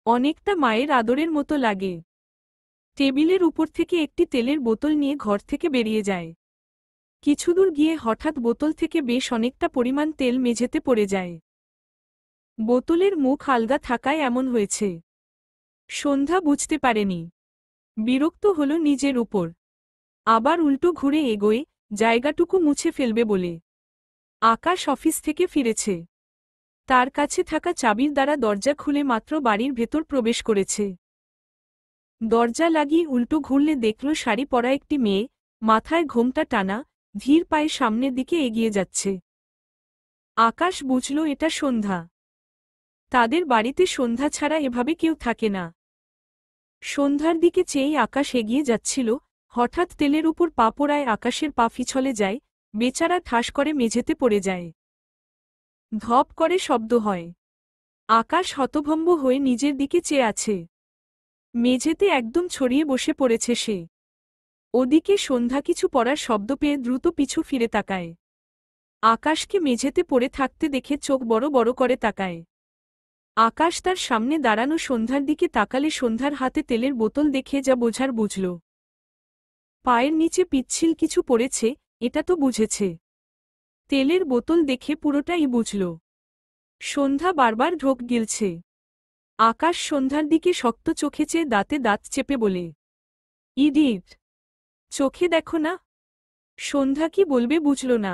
অনেকটা মায়ের আদরের মতো লাগে। টেবিলের উপর থেকে একটি তেলের বোতল নিয়ে ঘর থেকে বেরিয়ে যায়। কিছুদূর গিয়ে হঠাৎ বোতল থেকে বেশ অনেকটা পরিমাণ তেল মেঝেতে পড়ে যায়। বোতলের মুখ আলগা থাকায় এমন হয়েছে। সন্ধ্যা বুঝতে পারেনি। বিরক্ত হল নিজের উপর। আবার উল্টো ঘুরে এগোয় জায়গাটুকু মুছে ফেলবে বলে। আকাশ অফিস থেকে ফিরেছে। তার কাছে থাকা চাবির দ্বারা দরজা খুলে মাত্র বাড়ির ভেতর প্রবেশ করেছে। দরজা লাগিয়ে উল্টো ঘুরলে দেখল শাড়ি পরা একটি মেয়ে, মাথায় ঘোমটা টানা, ধীর পায়ে সামনের দিকে এগিয়ে যাচ্ছে। আকাশ বুঝল এটা সন্ধ্যা। তাদের বাড়িতে সন্ধ্যা ছাড়া এভাবে কেউ থাকে না। সন্ধ্যার দিকে চেয়েই আকাশ এগিয়ে যাচ্ছিল, হঠাৎ তেলের উপর পা পড়ায় আকাশের পা পিছলে যায়, বেচারা ঠাস করে মেঝেতে পড়ে যায়। ধপ করে শব্দ হয়। আকাশ হতভম্ব হয়ে নিজের দিকে চেয়ে আছে। মেঝেতে একদম ছড়িয়ে বসে পড়েছে সে। ওদিকে সন্ধ্যা কিছু পড়ার শব্দ পেয়ে দ্রুত পিছু ফিরে তাকায়। আকাশকে মেঝেতে পড়ে থাকতে দেখে চোখ বড় বড় করে তাকায়। আকাশ তার সামনে দাঁড়ানো সন্ধ্যার দিকে তাকালে সন্ধ্যার হাতে তেলের বোতল দেখে যা বোঝার বুঝল। পায়ের নিচে পিচ্ছিল কিছু পড়েছে, এটা তো বুঝেছে। তেলের বোতল দেখে পুরোটাই বুঝল। সন্ধ্যা বারবার ঢোক গিলছে। আকাশ সন্ধ্যার দিকে শক্ত চোখে চেয়ে দাঁতে দাঁত চেপে বলে, ইডিয়েট, চোখে দেখো না। সন্ধ্যা কি বলবে বুঝল না।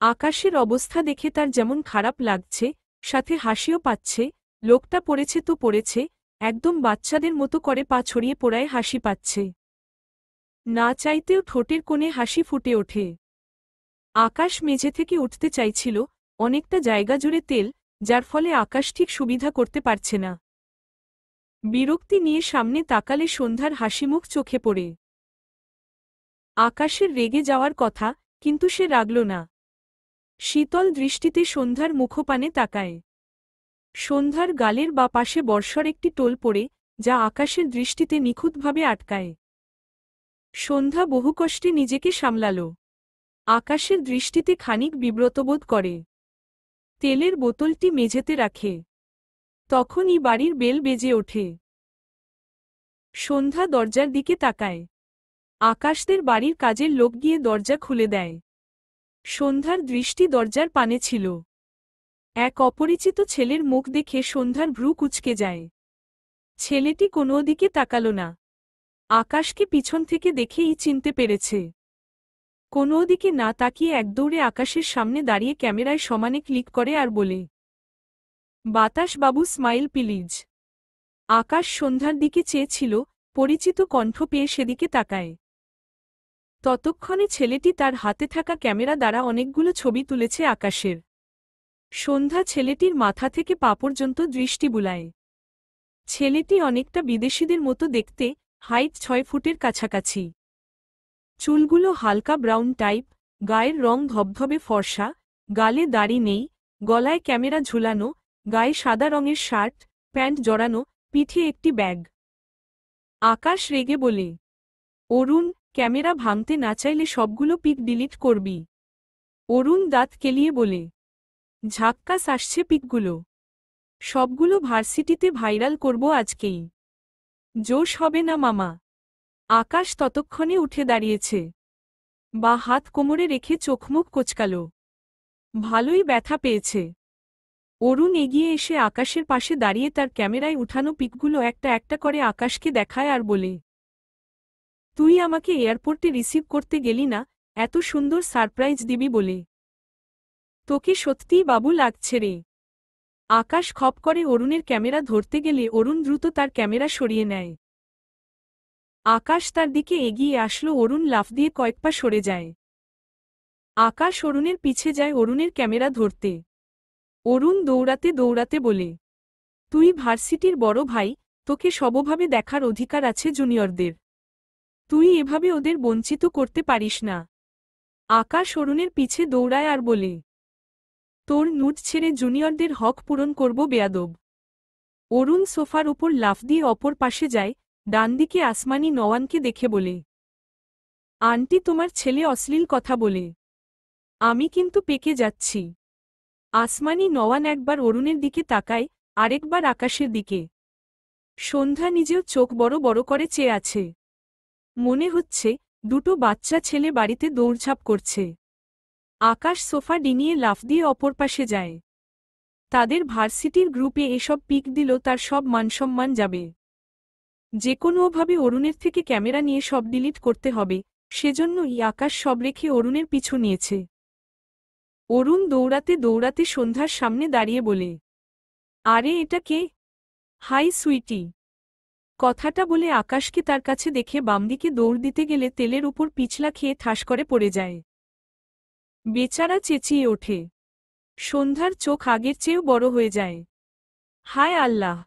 আকাশের অবস্থা দেখে তার যেমন খারাপ লাগছে, সাথে হাসিও পাচ্ছে। লোকটা পড়েছে তো পড়েছে, একদম বাচ্চাদের মতো করে পা ছড়িয়ে পোড়ায় হাসি পাচ্ছে। না চাইতেও ঠোঁটের কোণে হাসি ফুটে ওঠে। আকাশ মেঝে থেকে উঠতে চাইছিল, অনেকটা জায়গা জুড়ে তেল, যার ফলে আকাশ ঠিক সুবিধা করতে পারছে না। বিরক্তি নিয়ে সামনে তাকালে সন্ধ্যার হাসিমুখ চোখে পড়ে। আকাশের রেগে যাওয়ার কথা, কিন্তু সে রাগল না। শীতল দৃষ্টিতে সন্ধ্যার মুখপানে তাকায়। সন্ধ্যার গালের বা পাশে বর্ষার একটি টোল পড়ে, যা আকাশের দৃষ্টিতে নিখুঁতভাবে আটকায়। সন্ধ্যা বহু কষ্টে নিজেকে সামলাল। আকাশের দৃষ্টিতে খানিক বিব্রতবোধ করে। তেলের বোতলটি মেঝেতে রাখে। তখনই বাড়ির বেল বেজে ওঠে। সন্ধ্যা দরজার দিকে তাকায়। আকাশদের বাড়ির কাজের লোক গিয়ে দরজা খুলে দেয়। সন্ধ্যার দৃষ্টি দরজার পানে ছিল। এক অপরিচিত ছেলের মুখ দেখে সন্ধ্যার ভ্রু কুঁচকে যায়। ছেলেটি কোনো দিকে তাকাল না। আকাশকে পিছন থেকে দেখেই চিনতে পেরেছে। কোনো দিকে না তাকিয়ে একদৌড়ে আকাশের সামনে দাঁড়িয়ে ক্যামেরায় সমানে ক্লিক করে আর বলে, বাতাস বাবু স্মাইল প্লিজ। আকাশ সন্ধ্যার দিকে চেয়েছিল, পরিচিত কণ্ঠ পেয়ে সেদিকে তাকায়। ততক্ষণে ছেলেটি তার হাতে থাকা ক্যামেরা দ্বারা অনেকগুলো ছবি তুলেছে আকাশের। সন্ধ্যা ছেলেটির মাথা থেকে পা পর্যন্ত দৃষ্টি বুলায়। ছেলেটি অনেকটা বিদেশিদের মতো দেখতে, হাইট 6 ফুটের কাছাকাছি। চুলগুলো হালকা ব্রাউন টাইপ, গায়ের রং ধবধবে ফর্সা, গালে দাড়ি নেই, গলায় ক্যামেরা ঝুলানো, গায়ে সাদা রঙের শার্ট, প্যান্ট জড়ানো, পিঠে একটি ব্যাগ। আকাশ রেগে বলে, অরুণ, ক্যামেরা ভাঙতে না চাইলে সবগুলো পিক ডিলিট করবি। অরুণ দাঁত কেলিয়ে বলে, ঝাক্কাস আসছে পিকগুলো। সবগুলো ভার্সিটিতে ভাইরাল করব আজকেই। জোশ হবে না মামা? আকাশ ততক্ষণে উঠে দাঁড়িয়েছে। বা হাত কোমরে রেখে চোখমুখ কোচকাল। ভালোই ব্যথা পেয়েছে। অরুণ এগিয়ে এসে আকাশের পাশে দাঁড়িয়ে তার ক্যামেরায় উঠানো পিকগুলো একটা একটা করে আকাশকে দেখায় আর বলে, তুই আমাকে এয়ারপোর্টে রিসিভ করতে গেলি না, এত সুন্দর সারপ্রাইজ দিবি বলে। তোকে সত্যিই বাবু লাগছে রে। আকাশ খপ করে অরুণের ক্যামেরা ধরতে গেলে অরুণ দ্রুত তার ক্যামেরা সরিয়ে নেয়। আকাশ তার দিকে এগিয়ে আসলো, অরুণ লাফ দিয়ে কয়েক পা সরে যায়। আকাশ অরুণের পিছে যায় অরুণের ক্যামেরা ধরতে। অরুণ দৌড়াতে দৌড়াতে বলে, তুই ভার্সিটির বড় ভাই, তোকে সবভাবে দেখার অধিকার আছে জুনিয়রদের। তুই এভাবে ওদের বঞ্চিত করতে পারিস না। আকাশ অরুণের পিছে দৌড়ায় আর বলে, তোর নুট ছেড়ে জুনিয়রদের হক পূরণ করব বেয়াদব। অরুণ সোফার উপর লাফ দিয়ে অপর পাশে যায়, ডান দিকে আসমানি নওয়ানকে দেখে বলে, আন্টি তোমার ছেলে অশ্লীল কথা বলে। আমি কিন্তু পেকে যাচ্ছি। আসমানি নওয়ান একবার অরুণের দিকে তাকায়, আরেকবার আকাশের দিকে। সন্ধ্যা নিজেও চোখ বড় বড় করে চেয়ে আছে। মনে হচ্ছে দুটো বাচ্চা ছেলে বাড়িতে দৌড়ঝাঁপ করছে। আকাশ সোফা ডিঙিয়ে লাফ দিয়ে অপর পাশে যায়। তাদের ভার্সিটির গ্রুপে এসব পিক দিল তার সব মানসম্মান যাবে। যে কোনোভাবে অরুণের থেকে ক্যামেরা নিয়ে সব ডিলিট করতে হবে, সেজন্যই আকাশ সব রেখে অরুণের পিছু নিয়েছে। অরুণ দৌড়াতে দৌড়াতে সন্ধ্যার সামনে দাঁড়িয়ে বলে, আরে এটা কে? হাই সুইটি। কথাটা বলে আকাশকে তার কাছে দেখে বামদিকে দৌড় দিতে গেলে তেলের উপর পিছলা খেয়ে ঠাস করে পড়ে যায়। বেচারা চেঁচিয়ে ওঠে। সন্ধ্যার চোখ আগের চেয়েও বড় হয়ে যায়। হায় আল্লাহ,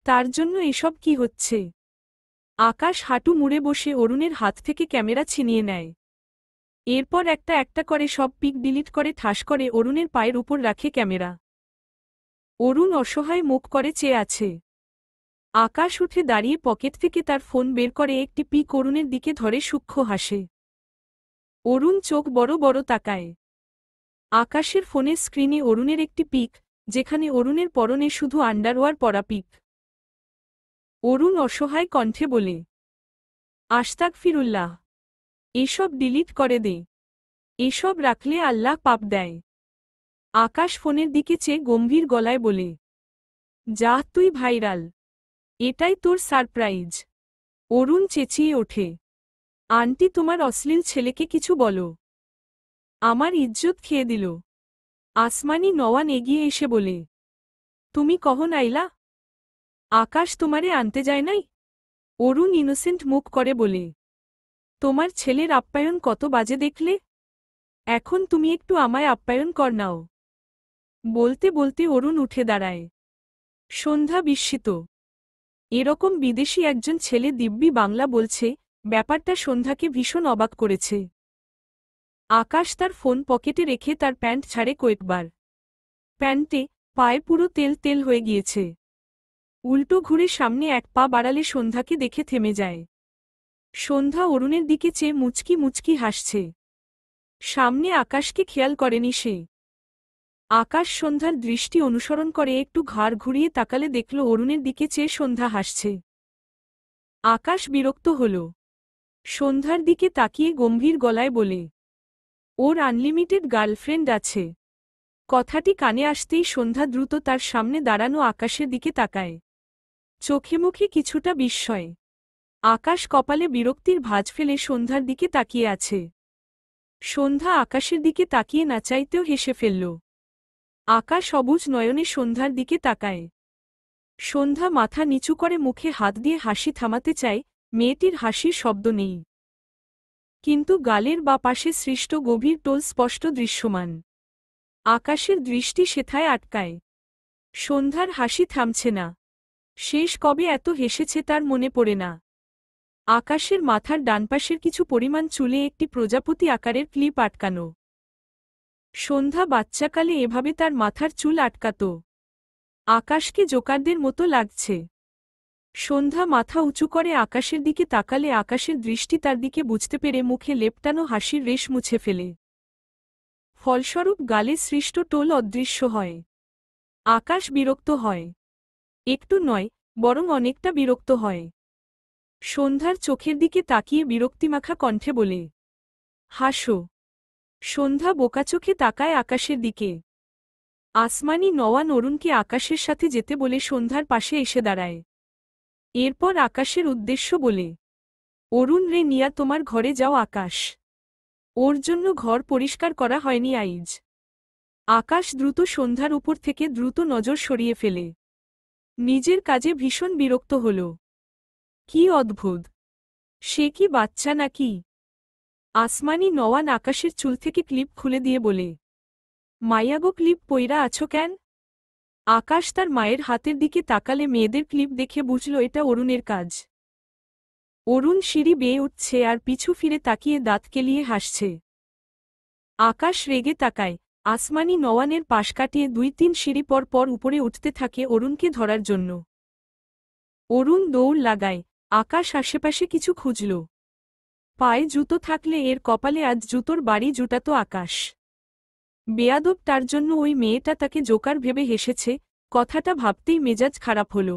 তার জন্য এসব কি হচ্ছে? আকাশ হাঁটু মুড়ে বসে অরুণের হাত থেকে ক্যামেরা ছিনিয়ে নেয়। এরপর একটা একটা করে সব পিক ডিলিট করে ঠাস করে অরুণের পায়ের উপর রাখে ক্যামেরা। অরুণ অসহায় মুখ করে চেয়ে আছে। আকাশ উঠে দাঁড়িয়ে পকেট থেকে তার ফোন বের করে একটি পিক অরুণের দিকে ধরে সূক্ষ্ম হাসে। অরুণ চোখ বড় বড় তাকায়। আকাশের ফোনের স্ক্রিনে অরুণের একটি পিক, যেখানে অরুণের পরনে শুধু আন্ডারওয়্যার পরা পিক। অরুণ অসহায় কণ্ঠে বলে, আস্তাগফিরুল্লাহ। এসব ডিলিট করে দে। এসব রাখলে আল্লাহ পাপ দেয়। আকাশ ফোনের দিকে চেয়ে গম্ভীর গলায় বলে, যা তুই ভাইরাল। এটাই তোর সারপ্রাইজ। অরুণ চেঁচিয়ে ওঠে, আন্টি তোমার অশ্লীল ছেলেকে কিছু বলো। আমার ইজ্জত খেয়ে দিল। আসমানি নওয়ান এগিয়ে এসে বলে, তুমি কখন আইলা? আকাশ তোমারে আনতে যায় নাই? অরুণ ইনোসেন্ট মুখ করে বলে, তোমার ছেলের আপ্যায়ন কত বাজে দেখলে? এখন তুমি একটু আমায় আপ্যায়ন কর নাও। বলতে বলতে অরুণ উঠে দাঁড়ায়। সন্ধ্যা বিস্মিত। এরকম বিদেশি একজন ছেলে দিব্যি বাংলা বলছে, ব্যাপারটা সন্ধ্যাকে ভীষণ অবাক করেছে। আকাশ তার ফোন পকেটে রেখে তার প্যান্ট ছাড়ে কয়েকবার। প্যান্টে, পায়ে পুরো তেল তেল হয়ে গিয়েছে। উল্টো ঘুরে সামনে এক পা বাড়ালে সন্ধ্যাকে দেখে থেমে যায়। সন্ধ্যা অরুণের দিকে চেয়ে মুচকি মুচকি হাসছে। সামনে আকাশকে খেয়াল করেনি সে। আকাশ সন্ধ্যার দৃষ্টি অনুসরণ করে একটু ঘাড় ঘুরিয়ে তাকালে দেখল অরুণের দিকে চেয়ে সন্ধ্যা হাসছে। আকাশ বিরক্ত হল। সন্ধ্যার দিকে তাকিয়ে গম্ভীর গলায় বলে, ওর আনলিমিটেড গার্লফ্রেন্ড আছে। কথাটি কানে আসতেই সন্ধ্যা দ্রুত তার সামনে দাঁড়ানো আকাশের দিকে তাকায়। চোখে মুখে কিছুটা বিস্ময়। আকাশ কপালে বিরক্তির ভাঁজ ফেলে সন্ধ্যার দিকে তাকিয়ে আছে। সন্ধ্যা আকাশের দিকে তাকিয়ে না চাইতেও হেসে ফেলল। আকাশ অবুঝ নয়নে সন্ধ্যার দিকে তাকায়। সন্ধ্যা মাথা নিচু করে মুখে হাত দিয়ে হাসি থামাতে চায়, মেয়েটির হাসির শব্দ নেই। কিন্তু গালের বা পাশে সৃষ্ট গভীর টোল স্পষ্ট দৃশ্যমান। আকাশের দৃষ্টি সেথায় আটকায়। সন্ধ্যার হাসি থামছে না। শেষ কবে এত হেসেছে তার মনে পড়ে না। আকাশের মাথার ডানপাশের কিছু পরিমাণ চুলে একটি প্রজাপতি আকারের ক্লিপ আটকানো। সন্ধ্যা বাচ্চাকালে এভাবে তার মাথার চুল আটকাত। আকাশকে জোকারদের মতো লাগছে। সন্ধ্যা মাথা উঁচু করে আকাশের দিকে তাকালে আকাশের দৃষ্টি তার দিকে বুঝতে পেরে মুখে লেপটানো হাসির রেশ মুছে ফেলে। ফলস্বরূপ গালে সৃষ্ট টোল অদৃশ্য হয়। আকাশ বিরক্ত হয়। একটু নয়, বরং অনেকটা বিরক্ত হয়। সন্ধ্যার চোখের দিকে তাকিয়ে বিরক্তিমাখা কণ্ঠে বলে, হাসো। সন্ধ্যা বোকাচোখে তাকায় আকাশের দিকে। আসমানি নওয়ান অরুণকে আকাশের সাথে যেতে বলে সন্ধ্যার পাশে এসে দাঁড়ায়। এরপর আকাশের উদ্দেশ্য বলে, অরুণ রে নিয়া তোমার ঘরে যাও আকাশ। ওর জন্য ঘর পরিষ্কার করা হয়নি আইজ। আকাশ দ্রুত সন্ধ্যার উপর থেকে দ্রুত নজর সরিয়ে ফেলে। নিজের কাজে ভীষণ বিরক্ত হল। কি অদ্ভুত! সে কি বাচ্চা নাকি? আসমানি নওয়ান আকাশের চুল থেকে ক্লিপ খুলে দিয়ে বলে, মাইয়াগো ক্লিপ পইরা আছো কেন? আকাশ তার মায়ের হাতের দিকে তাকালে মেয়েদের ক্লিপ দেখে বুঝল এটা অরুণের কাজ। অরুণ সিঁড়ি বেয়ে উঠছে আর পিছু ফিরে তাকিয়ে দাঁত কেলিয়ে হাসছে। আকাশ রেগে তাকায়। আসমানি নওয়ানের পাশ কাটিয়ে ২-৩ সিঁড়ি পর পর উপরে উঠতে থাকে অরুণকে ধরার জন্য। অরুণ দৌড় লাগায়। আকাশ আশেপাশে কিছু খুঁজল। পায়ে জুতো থাকলে এর কপালে আজ জুতোর বাড়ি জুটাতো আকাশ। বেয়াদব তার জন্য ওই মেয়েটা তাকে জোকার ভেবে হেসেছে, কথাটা ভাবতেই মেজাজ খারাপ হল।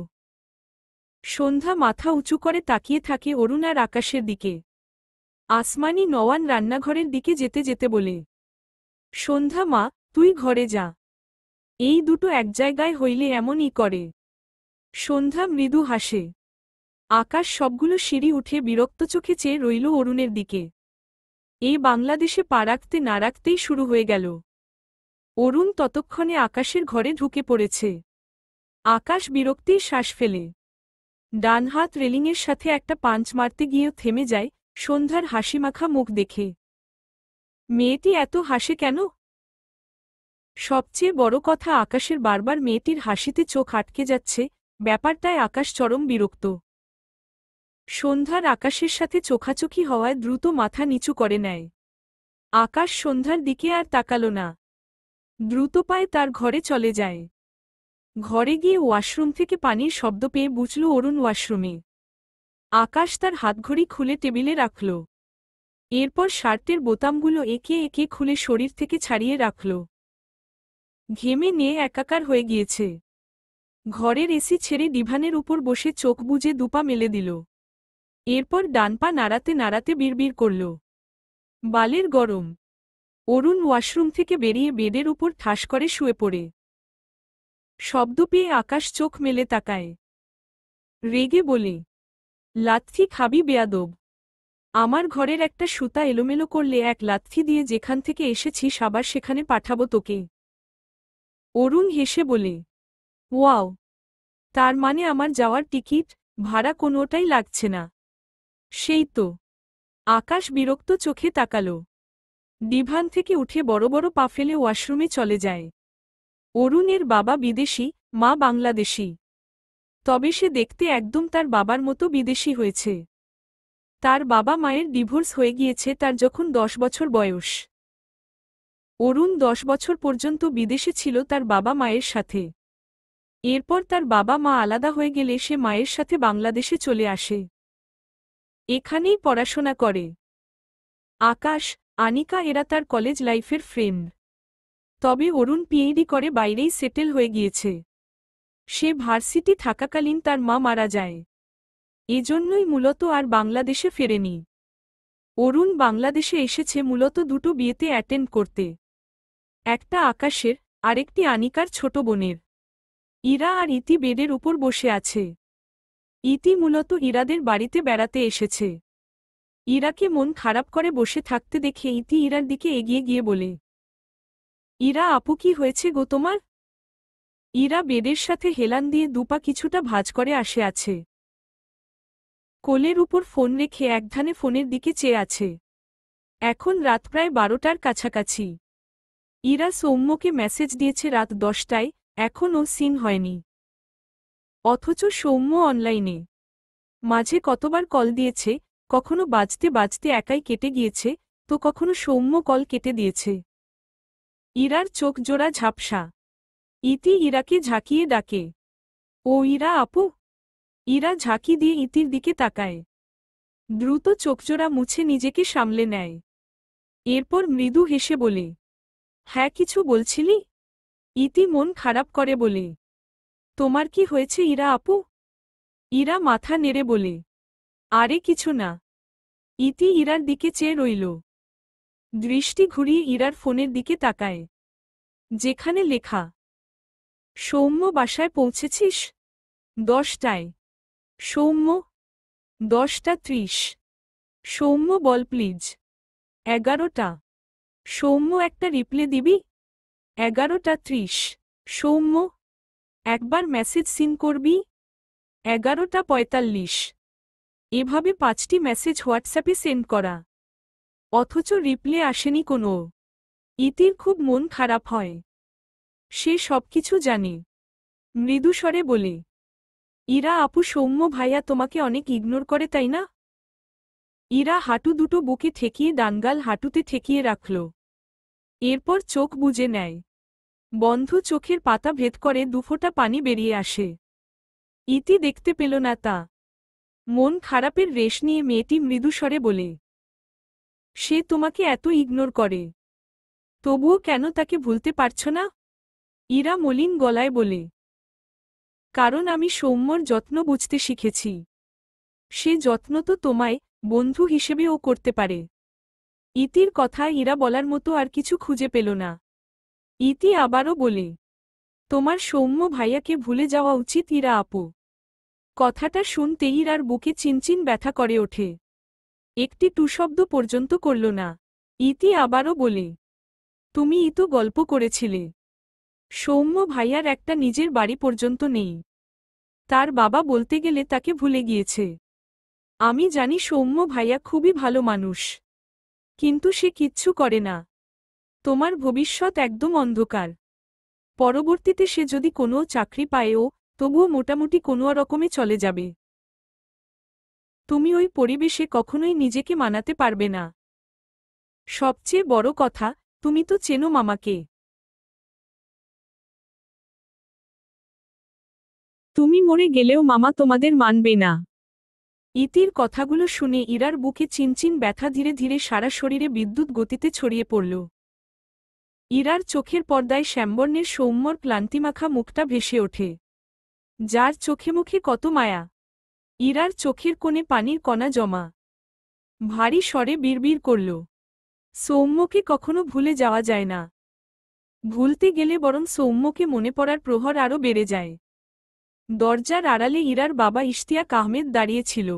সন্ধ্যা মাথা উঁচু করে তাকিয়ে থাকে অরুণ আর আকাশের দিকে। আসমানি নওয়ান রান্নাঘরের দিকে যেতে যেতে বলে, সন্ধ্যা মা, তুই ঘরে যা। এই দুটো এক জায়গায় হইলে এমনই করে। সন্ধ্যা মৃদু হাসে। আকাশ সবগুলো সিঁড়ি উঠে বিরক্ত চোখে চেয়ে রইল অরুণের দিকে। এই বাংলাদেশে পা রাখতে না রাখতেই শুরু হয়ে গেল। অরুণ ততক্ষণে আকাশের ঘরে ঢুকে পড়েছে। আকাশ বিরক্তির শ্বাস ফেলে। ডান হাত রেলিংয়ের সাথে একটা পাঞ্চ মারতে গিয়েও থেমে যায় সন্ধ্যার হাসিমাখা মুখ দেখে। মেয়েটি এত হাসে কেন? সবচেয়ে বড় কথা আকাশের বারবার মেয়েটির হাসিতে চোখ আটকে যাচ্ছে, ব্যাপারটায় আকাশ চরম বিরক্ত। সন্ধ্যার আকাশের সাথে চোখাচোখি হওয়ায় দ্রুত মাথা নিচু করে নেয়। আকাশ সন্ধ্যার দিকে আর তাকাল না। দ্রুত পায়ে তার ঘরে চলে যায়। ঘরে গিয়ে ওয়াশরুম থেকে পানির শব্দ পেয়ে বুঝল অরুণ ওয়াশরুমে। আকাশ তার হাতঘড়ি খুলে টেবিলে রাখল। এরপর শার্টের বোতামগুলো একে একে খুলে শরীর থেকে ছাড়িয়ে রাখল। ঘেমে নিয়ে একাকার হয়ে গিয়েছে। ঘরের এসি ছেড়ে ডিভানের উপর বসে চোখ বুজে দুপা মেলে দিল। এরপর ডান পা নাড়াতে নাড়াতে বিড়বিড় করল, বালের গরম। অরুণ ওয়াশরুম থেকে বেরিয়ে বেডের উপর ঠাস করে শুয়ে পড়ে। শব্দ পেয়ে আকাশ চোখ মেলে তাকায়। রেগে বলে, লাথি খাবি বেয়াদব। আমার ঘরের একটা সুতা এলোমেলো করলে এক লাথি দিয়ে যেখান থেকে এসেছিস আবার সেখানে পাঠাবো তোকে। অরুণ হেসে বলে, ওয়াও, তার মানে আমার যাওয়ার টিকিট ভাড়া কোনোটাই লাগছে না। সেই তো। আকাশ বিরক্ত চোখে তাকাল। ডিভান থেকে উঠে বড় বড় পা ফেলে ওয়াশরুমে চলে যায়। অরুণের বাবা বিদেশি, মা বাংলাদেশি। তবে সে দেখতে একদম তার বাবার মতো বিদেশি হয়েছে। তার বাবা মায়ের ডিভোর্স হয়ে গিয়েছে তার যখন 10 বছর বয়স। অরুণ 10 বছর পর্যন্ত বিদেশে ছিল তার বাবা মায়ের সাথে। এরপর তার বাবা মা আলাদা হয়ে গেলে সে মায়ের সাথে বাংলাদেশে চলে আসে। এখানেই পড়াশোনা করে। আকাশ, আনিকা এরা তার কলেজ লাইফের ফ্রেন্ড। তবে অরুণ পিএইচডি করে বাইরেই সেটেল হয়ে গিয়েছে। সে ভার্সিটি থাকাকালীন তার মা মারা যায়। এজন্যই মূলত আর বাংলাদেশে ফেরেনি। অরুণ বাংলাদেশে এসেছে মূলত দুটো বিয়েতে অ্যাটেন্ড করতে। একটা আকাশের, আরেকটি আনিকার ছোট বোনের। ইরা আর ইতি বেডের উপর বসে আছে। ইতি মূলত ইরাদের বাড়িতে বেড়াতে এসেছে। ইরাকে মন খারাপ করে বসে থাকতে দেখে ইতি ইরার দিকে এগিয়ে গিয়ে বলে, ইরা আপু কি হয়েছে গো তোমার? ইরা বেডের সাথে হেলান দিয়ে দুপা কিছুটা ভাঁজ করে আসে আছে। কোলের উপর ফোন রেখে একধানে ফোনের দিকে চেয়ে আছে। এখন রাত প্রায় 12টার কাছাকাছি। ইরা সৌম্যকে মেসেজ দিয়েছে রাত 10টায়, এখনও সিন হয়নি। অথচ সৌম্য অনলাইনে। মাঝে কতবার কল দিয়েছে, কখনো বাজতে বাজতে একাই কেটে গিয়েছে, তো কখনো সৌম্য কল কেটে দিয়েছে। ইরার চোখ জোড়া ঝাপসা। ইতি ইরাকে ঝাঁকিয়ে ডাকে, ও ইরা আপু। ইরা ঝাঁকি দিয়ে ইতির দিকে তাকায়। দ্রুত চোখজোড়া মুছে নিজেকে সামলে নেয়। এরপর মৃদু হেসে বলে, হ্যাঁ কিছু বলছিলি? ইতি মন খারাপ করে বলে, তোমার কি হয়েছে ইরা আপু? ইরা মাথা নেড়ে বলে, আরে কিছু না। ইতি ইরার দিকে চেয়ে রইল। দৃষ্টি ঘুরিয়ে ইরার ফোনের দিকে তাকায়, যেখানে লেখা, সৌম্য বাসায় পৌঁছেছিস? 10টায়। সৌম্য 10টা 30। সৌম্য বল প্লিজ। 11টা। সৌম্য একটা রিপ্লে দিবি? 11টা 30। সৌম্য একবার মেসেজ সিন করবি? 11টা 45। এভাবে 5টি মেসেজ হোয়াটসঅ্যাপে সেন্ড করা, অথচ রিপ্লে আসেনি কোনো। ইতির খুব মন খারাপ হয়। সে সবকিছু জানে। মৃদুস্বরে বলে, ইরা আপু সৌম্য ভাইয়া তোমাকে অনেক ইগনোর করে তাই না? ইরা হাঁটু দুটো বুকে ঠেকিয়ে ডানগাল হাঁটুতে ঠেকিয়ে রাখল। এরপর চোখ বুজে নেয়। বন্ধ চোখের পাতা ভেদ করে দুফোঁটা পানি বেরিয়ে আসে। ইতি দেখতে পেল না তা। মন খারাপের রেশ নিয়ে মেয়েটি মৃদুস্বরে বলে, সে তোমাকে এত ইগনোর করে, তবুও কেন তাকে ভুলতে পারছ না? ইরা মলিন গলায় বলে, কারণ আমি সৌম্যর যত্ন বুঝতে শিখেছি। সে যত্ন তো তোমায় বন্ধু হিসেবেও করতে পারে। ইতির কথায় ইরা বলার মতো আর কিছু খুঁজে পেল না। ইতি আবারও বলে, তোমার সৌম্য ভাইয়াকে ভুলে যাওয়া উচিত ইরা আপু। কথাটা শুনতেই ইরার বুকে চিনচিন ব্যথা করে ওঠে। একটি টুশব্দ পর্যন্ত করল না। ইতি আবারও বলে, তুমি তো গল্প করেছিলে সৌম্য ভাইয়ার একটা নিজের বাড়ি পর্যন্ত নেই। তার বাবা বলতে গেলে তাকে ভুলে গিয়েছে। আমি জানি সৌম্য ভাইয়া খুবই ভালো মানুষ, কিন্তু সে কিচ্ছু করে না। তোমার ভবিষ্যৎ একদম অন্ধকার। পরবর্তীতে সে যদি কোনো চাকরি পায়ও, তবুও মোটামুটি কোনো রকমে চলে যাবে। তুমি ওই পরিবেশে কখনোই নিজেকে মানাতে পারবে না। সবচেয়ে বড় কথা, তুমি তো চেনো মামাকে। তুমি মরে গেলেও মামা তোমাদের মানবে না। ইতির কথাগুলো শুনে ইরার বুকে চিনচিন ব্যথা ধীরে ধীরে সারা শরীরে বিদ্যুৎ গতিতে ছড়িয়ে পড়ল। ইরার চোখের পর্দায় শ্যামবর্ণের সৌম্যর ক্লান্তিমাখা মুখটা ভেসে ওঠে, যার চোখে মুখে কত মায়া। ইরার চোখের কোণে পানির কণা জমা। ভারী স্বরে বিড়বিড় করল, সৌম্যকে কখনো ভুলে যাওয়া যায় না। ভুলতে গেলে বরং সৌম্যকে মনে পড়ার প্রহর আরও বেড়ে যায়। দরজার আড়ালে ইরার বাবা ইশতিয়াক আহমেদ দাঁড়িয়েছিল।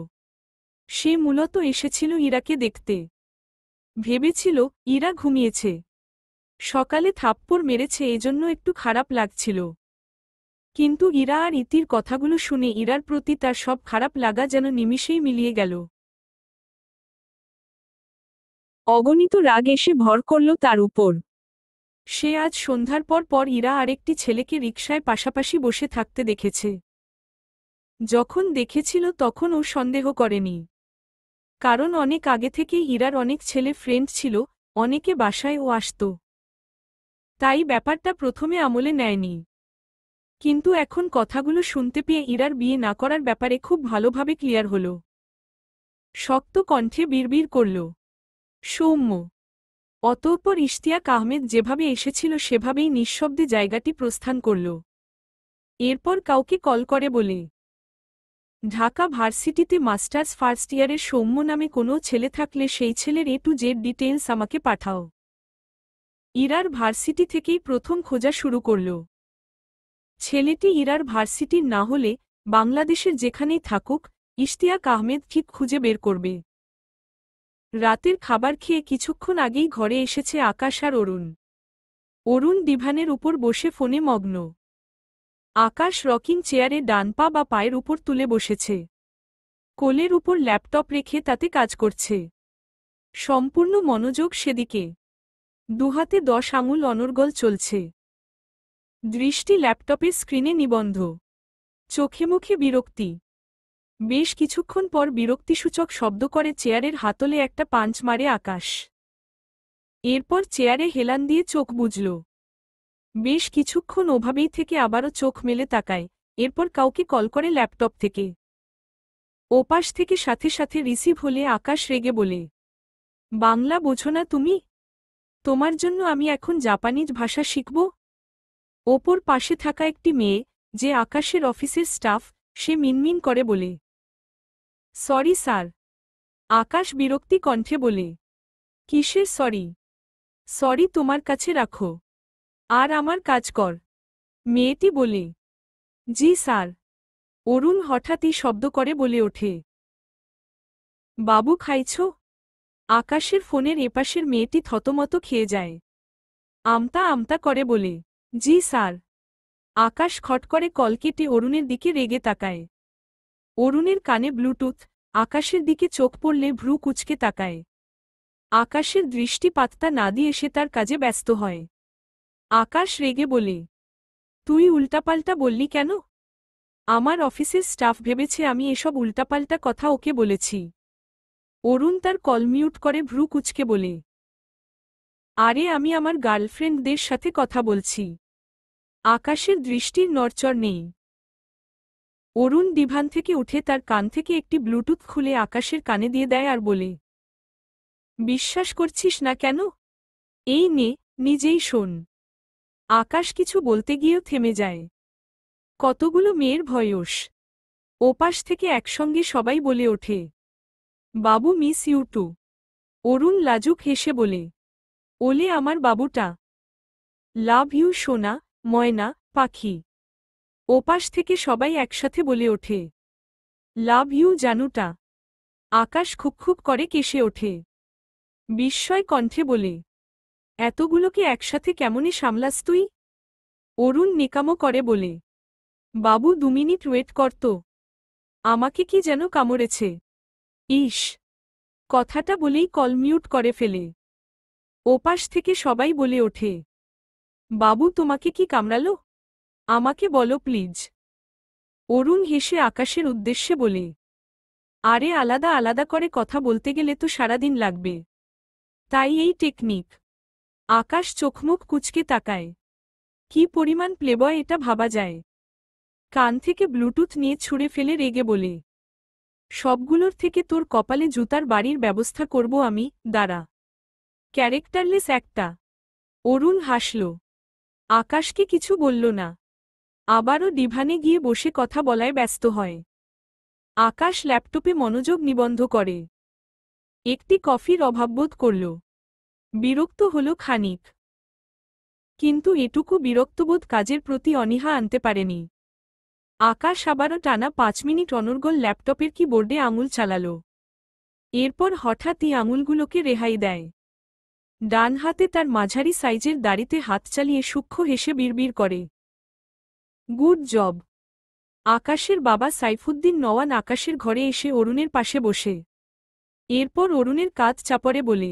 সে মূলত এসেছিল ইরাকে দেখতে। ভেবেছিল ইরা ঘুমিয়েছে, সকালে থাপ্পড় মেরেছে, এজন্য একটু খারাপ লাগছিল। কিন্তু ইরা আর ইতির কথাগুলো শুনে ইরার প্রতি তার সব খারাপ লাগা যেন নিমিষেই মিলিয়ে গেল। অগণিত রাগ এসে ভর করল তার উপর। সে আজ সন্ধ্যার পর ইরা আরেকটি ছেলেকে রিকশায় পাশাপাশি বসে থাকতে দেখেছে। যখন দেখেছিল তখন ও সন্দেহ করেনি, কারণ অনেক আগে থেকেই ইরার অনেক ছেলে ফ্রেন্ড ছিল, অনেকে বাসায় ও আসত। তাই ব্যাপারটা প্রথমে আমলে নেয়নি। কিন্তু এখন কথাগুলো শুনতে পেয়ে ইরার বিয়ে না করার ব্যাপারে খুব ভালোভাবে ক্লিয়ার হল। শক্ত কণ্ঠে বিড়বিড় করল, সৌম্য। অতঃপর ইশতিয়াক আহমেদ যেভাবে এসেছিল সেভাবেই নিঃশব্দে জায়গাটি প্রস্থান করল। এরপর কাউকে কল করে বলে, ঢাকা ভার্সিটিতে মাস্টার্স ফার্স্ট ইয়ারের সৌম্য নামে কোনো ছেলে থাকলে সেই ছেলের A to Z ডিটেইলস আমাকে পাঠাও। ইরার ভার্সিটি থেকেই প্রথম খোঁজা শুরু করল। ছেলেটি ইরার ভার্সিটির না হলে বাংলাদেশের যেখানেই থাকুক, ইশতিয়াক আহমেদ ঠিক খুঁজে বের করবে। রাতের খাবার খেয়ে কিছুক্ষণ আগেই ঘরে এসেছে আকাশ আর অরুণ। অরুণ ডিভানের উপর বসে ফোনে মগ্ন। আকাশ রকিং চেয়ারে ডান পা বা পায়ের উপর তুলে বসেছে। কোলের উপর ল্যাপটপ রেখে তাতে কাজ করছে। সম্পূর্ণ মনোযোগ সেদিকে। দুহাতে 10 আঙুল অনর্গল চলছে। দৃষ্টি ল্যাপটপের স্ক্রিনে নিবন্ধ। চোখে মুখে বিরক্তি। বেশ কিছুক্ষণ পর বিরক্তিসূচক শব্দ করে চেয়ারের হাতলে একটা পাঞ্চ মারে আকাশ। এরপর চেয়ারে হেলান দিয়ে চোখ বুজল। বেশ কিছুক্ষণ ওভাবেই থেকে আবারও চোখ মেলে তাকায়, এরপর কাউকে কল করে ল্যাপটপ থেকে। ওপাশ থেকে সাথে সাথে রিসিভ হলে আকাশ রেগে বলে, বাংলা বোঝো না তুমি? তোমার জন্য আমি এখন জাপানিজ ভাষা শিখব? ওপর পাশে থাকা একটি মেয়ে, যে আকাশের অফিসের স্টাফ, সে মিনমিন করে বলে, সরি স্যার। আকাশ বিরক্তি কণ্ঠে বলে, কিসের সরি? সরি তোমার কাছে রাখো, আর আমার কাজ কর। মেয়েটি বলে, জি স্যার। অরুণ হঠাৎই শব্দ করে বলে ওঠে, বাবু খাইছ? আকাশের ফোনের এপাশের মেয়েটি থতমত খেয়ে যায়। আমতা আমতা করে বলে, জি স্যার। আকাশ খট করে কল কেটে অরুণের দিকে রেগে তাকায়। অরুণের কানে ব্লুটুথ, আকাশের দিকে চোখ পড়লে ভ্রু কুঁচকে তাকায়। আকাশের দৃষ্টি পাত্তা না দিয়ে সে তার কাজে ব্যস্ত হয়। আকাশ রেগে বলে, তুই উল্টাপাল্টা বললি কেন? আমার অফিসের স্টাফ ভেবেছে আমি এসব উল্টাপাল্টা কথা ওকে বলেছি। অরুণ তার কল মিউট করে ভ্রু কুঁচকে বলে, আরে আমি আমার গার্লফ্রেন্ডদের সাথে কথা বলছি। আকাশের দৃষ্টির নড়চড় নেই। অরুণ ডিভান থেকে উঠে তার কান থেকে একটি ব্লুটুথ খুলে আকাশের কানে দিয়ে দেয় আর বলে, বিশ্বাস করছিস না কেন? এই নে, নিজেই শোন। আকাশ কিছু বলতে গিয়েও থেমে যায়। কতগুলো মেয়ের ভয়স। ওপাশ থেকে একসঙ্গে সবাই বলে ওঠে, বাবু মিস ইউ টু। অরুণ লাজুক হেসে বলে, ওলে আমার বাবুটা। লাভ ইউ সোনা, ময়না, পাখি। ওপাশ থেকে সবাই একসাথে বলে ওঠে, লাভ ইউ জানুটা। আকাশ খুকখুক করে কেসে ওঠে। বিস্ময় কণ্ঠে বলে, এতগুলোকে একসাথে কেমনে সামলাস তুই? অরুণ নিকামো করে বলে, বাবু 2 মিনিট ওয়েট করত। আমাকে কি যেন কামড়েছে। ইস। কথাটা বলেই কল মিউট করে ফেলে। ওপাশ থেকে সবাই বলে ওঠে, বাবু তোমাকে কি কামড়ালো? আমাকে বলো প্লিজ। অরুণ হেসে আকাশের উদ্দেশ্যে বলে, আরে আলাদা আলাদা করে কথা বলতে গেলে তো সারাদিন লাগবে, তাই এই টেকনিক। আকাশ চোখমুখ কুঁচকে তাকায়। কি পরিমাণ প্লেবয় এটা ভাবা যায়। কান থেকে ব্লুটুথ নিয়ে ছুঁড়ে ফেলে রেগে বলে, সবগুলোর থেকে তোর কপালে জুতার বাড়ির ব্যবস্থা করব আমি, দাঁড়া। ক্যারেক্টারলেস একটা। অরুণ হাসল। আকাশকে কিছু বলল না। আবারও ডিভানে গিয়ে বসে কথা বলায় ব্যস্ত হয়। আকাশ ল্যাপটপে মনোযোগ নিবন্ধ করে। একটি কফির অভাববোধ করল। বিরক্ত হল খানিক। কিন্তু এটুকু বিরক্তবোধ কাজের প্রতি অনীহা আনতে পারেনি। আকাশ আবারও টানা 5 মিনিট অনর্গল ল্যাপটপের কিবোর্ডে আঙুল চালাল। এরপর হঠাৎই আঙুলগুলোকে রেহাই দেয়। ডান হাতে তার মাঝারি সাইজের দাড়িতে হাত চালিয়ে সূক্ষ্ম হেসে বিড়বিড় করে, গুড জব। আকাশের বাবা সাইফুদ্দিন নওয়ান আকাশের ঘরে এসে অরুণের পাশে বসে। এরপর অরুণের কাঁধ চাপড়ে বলে,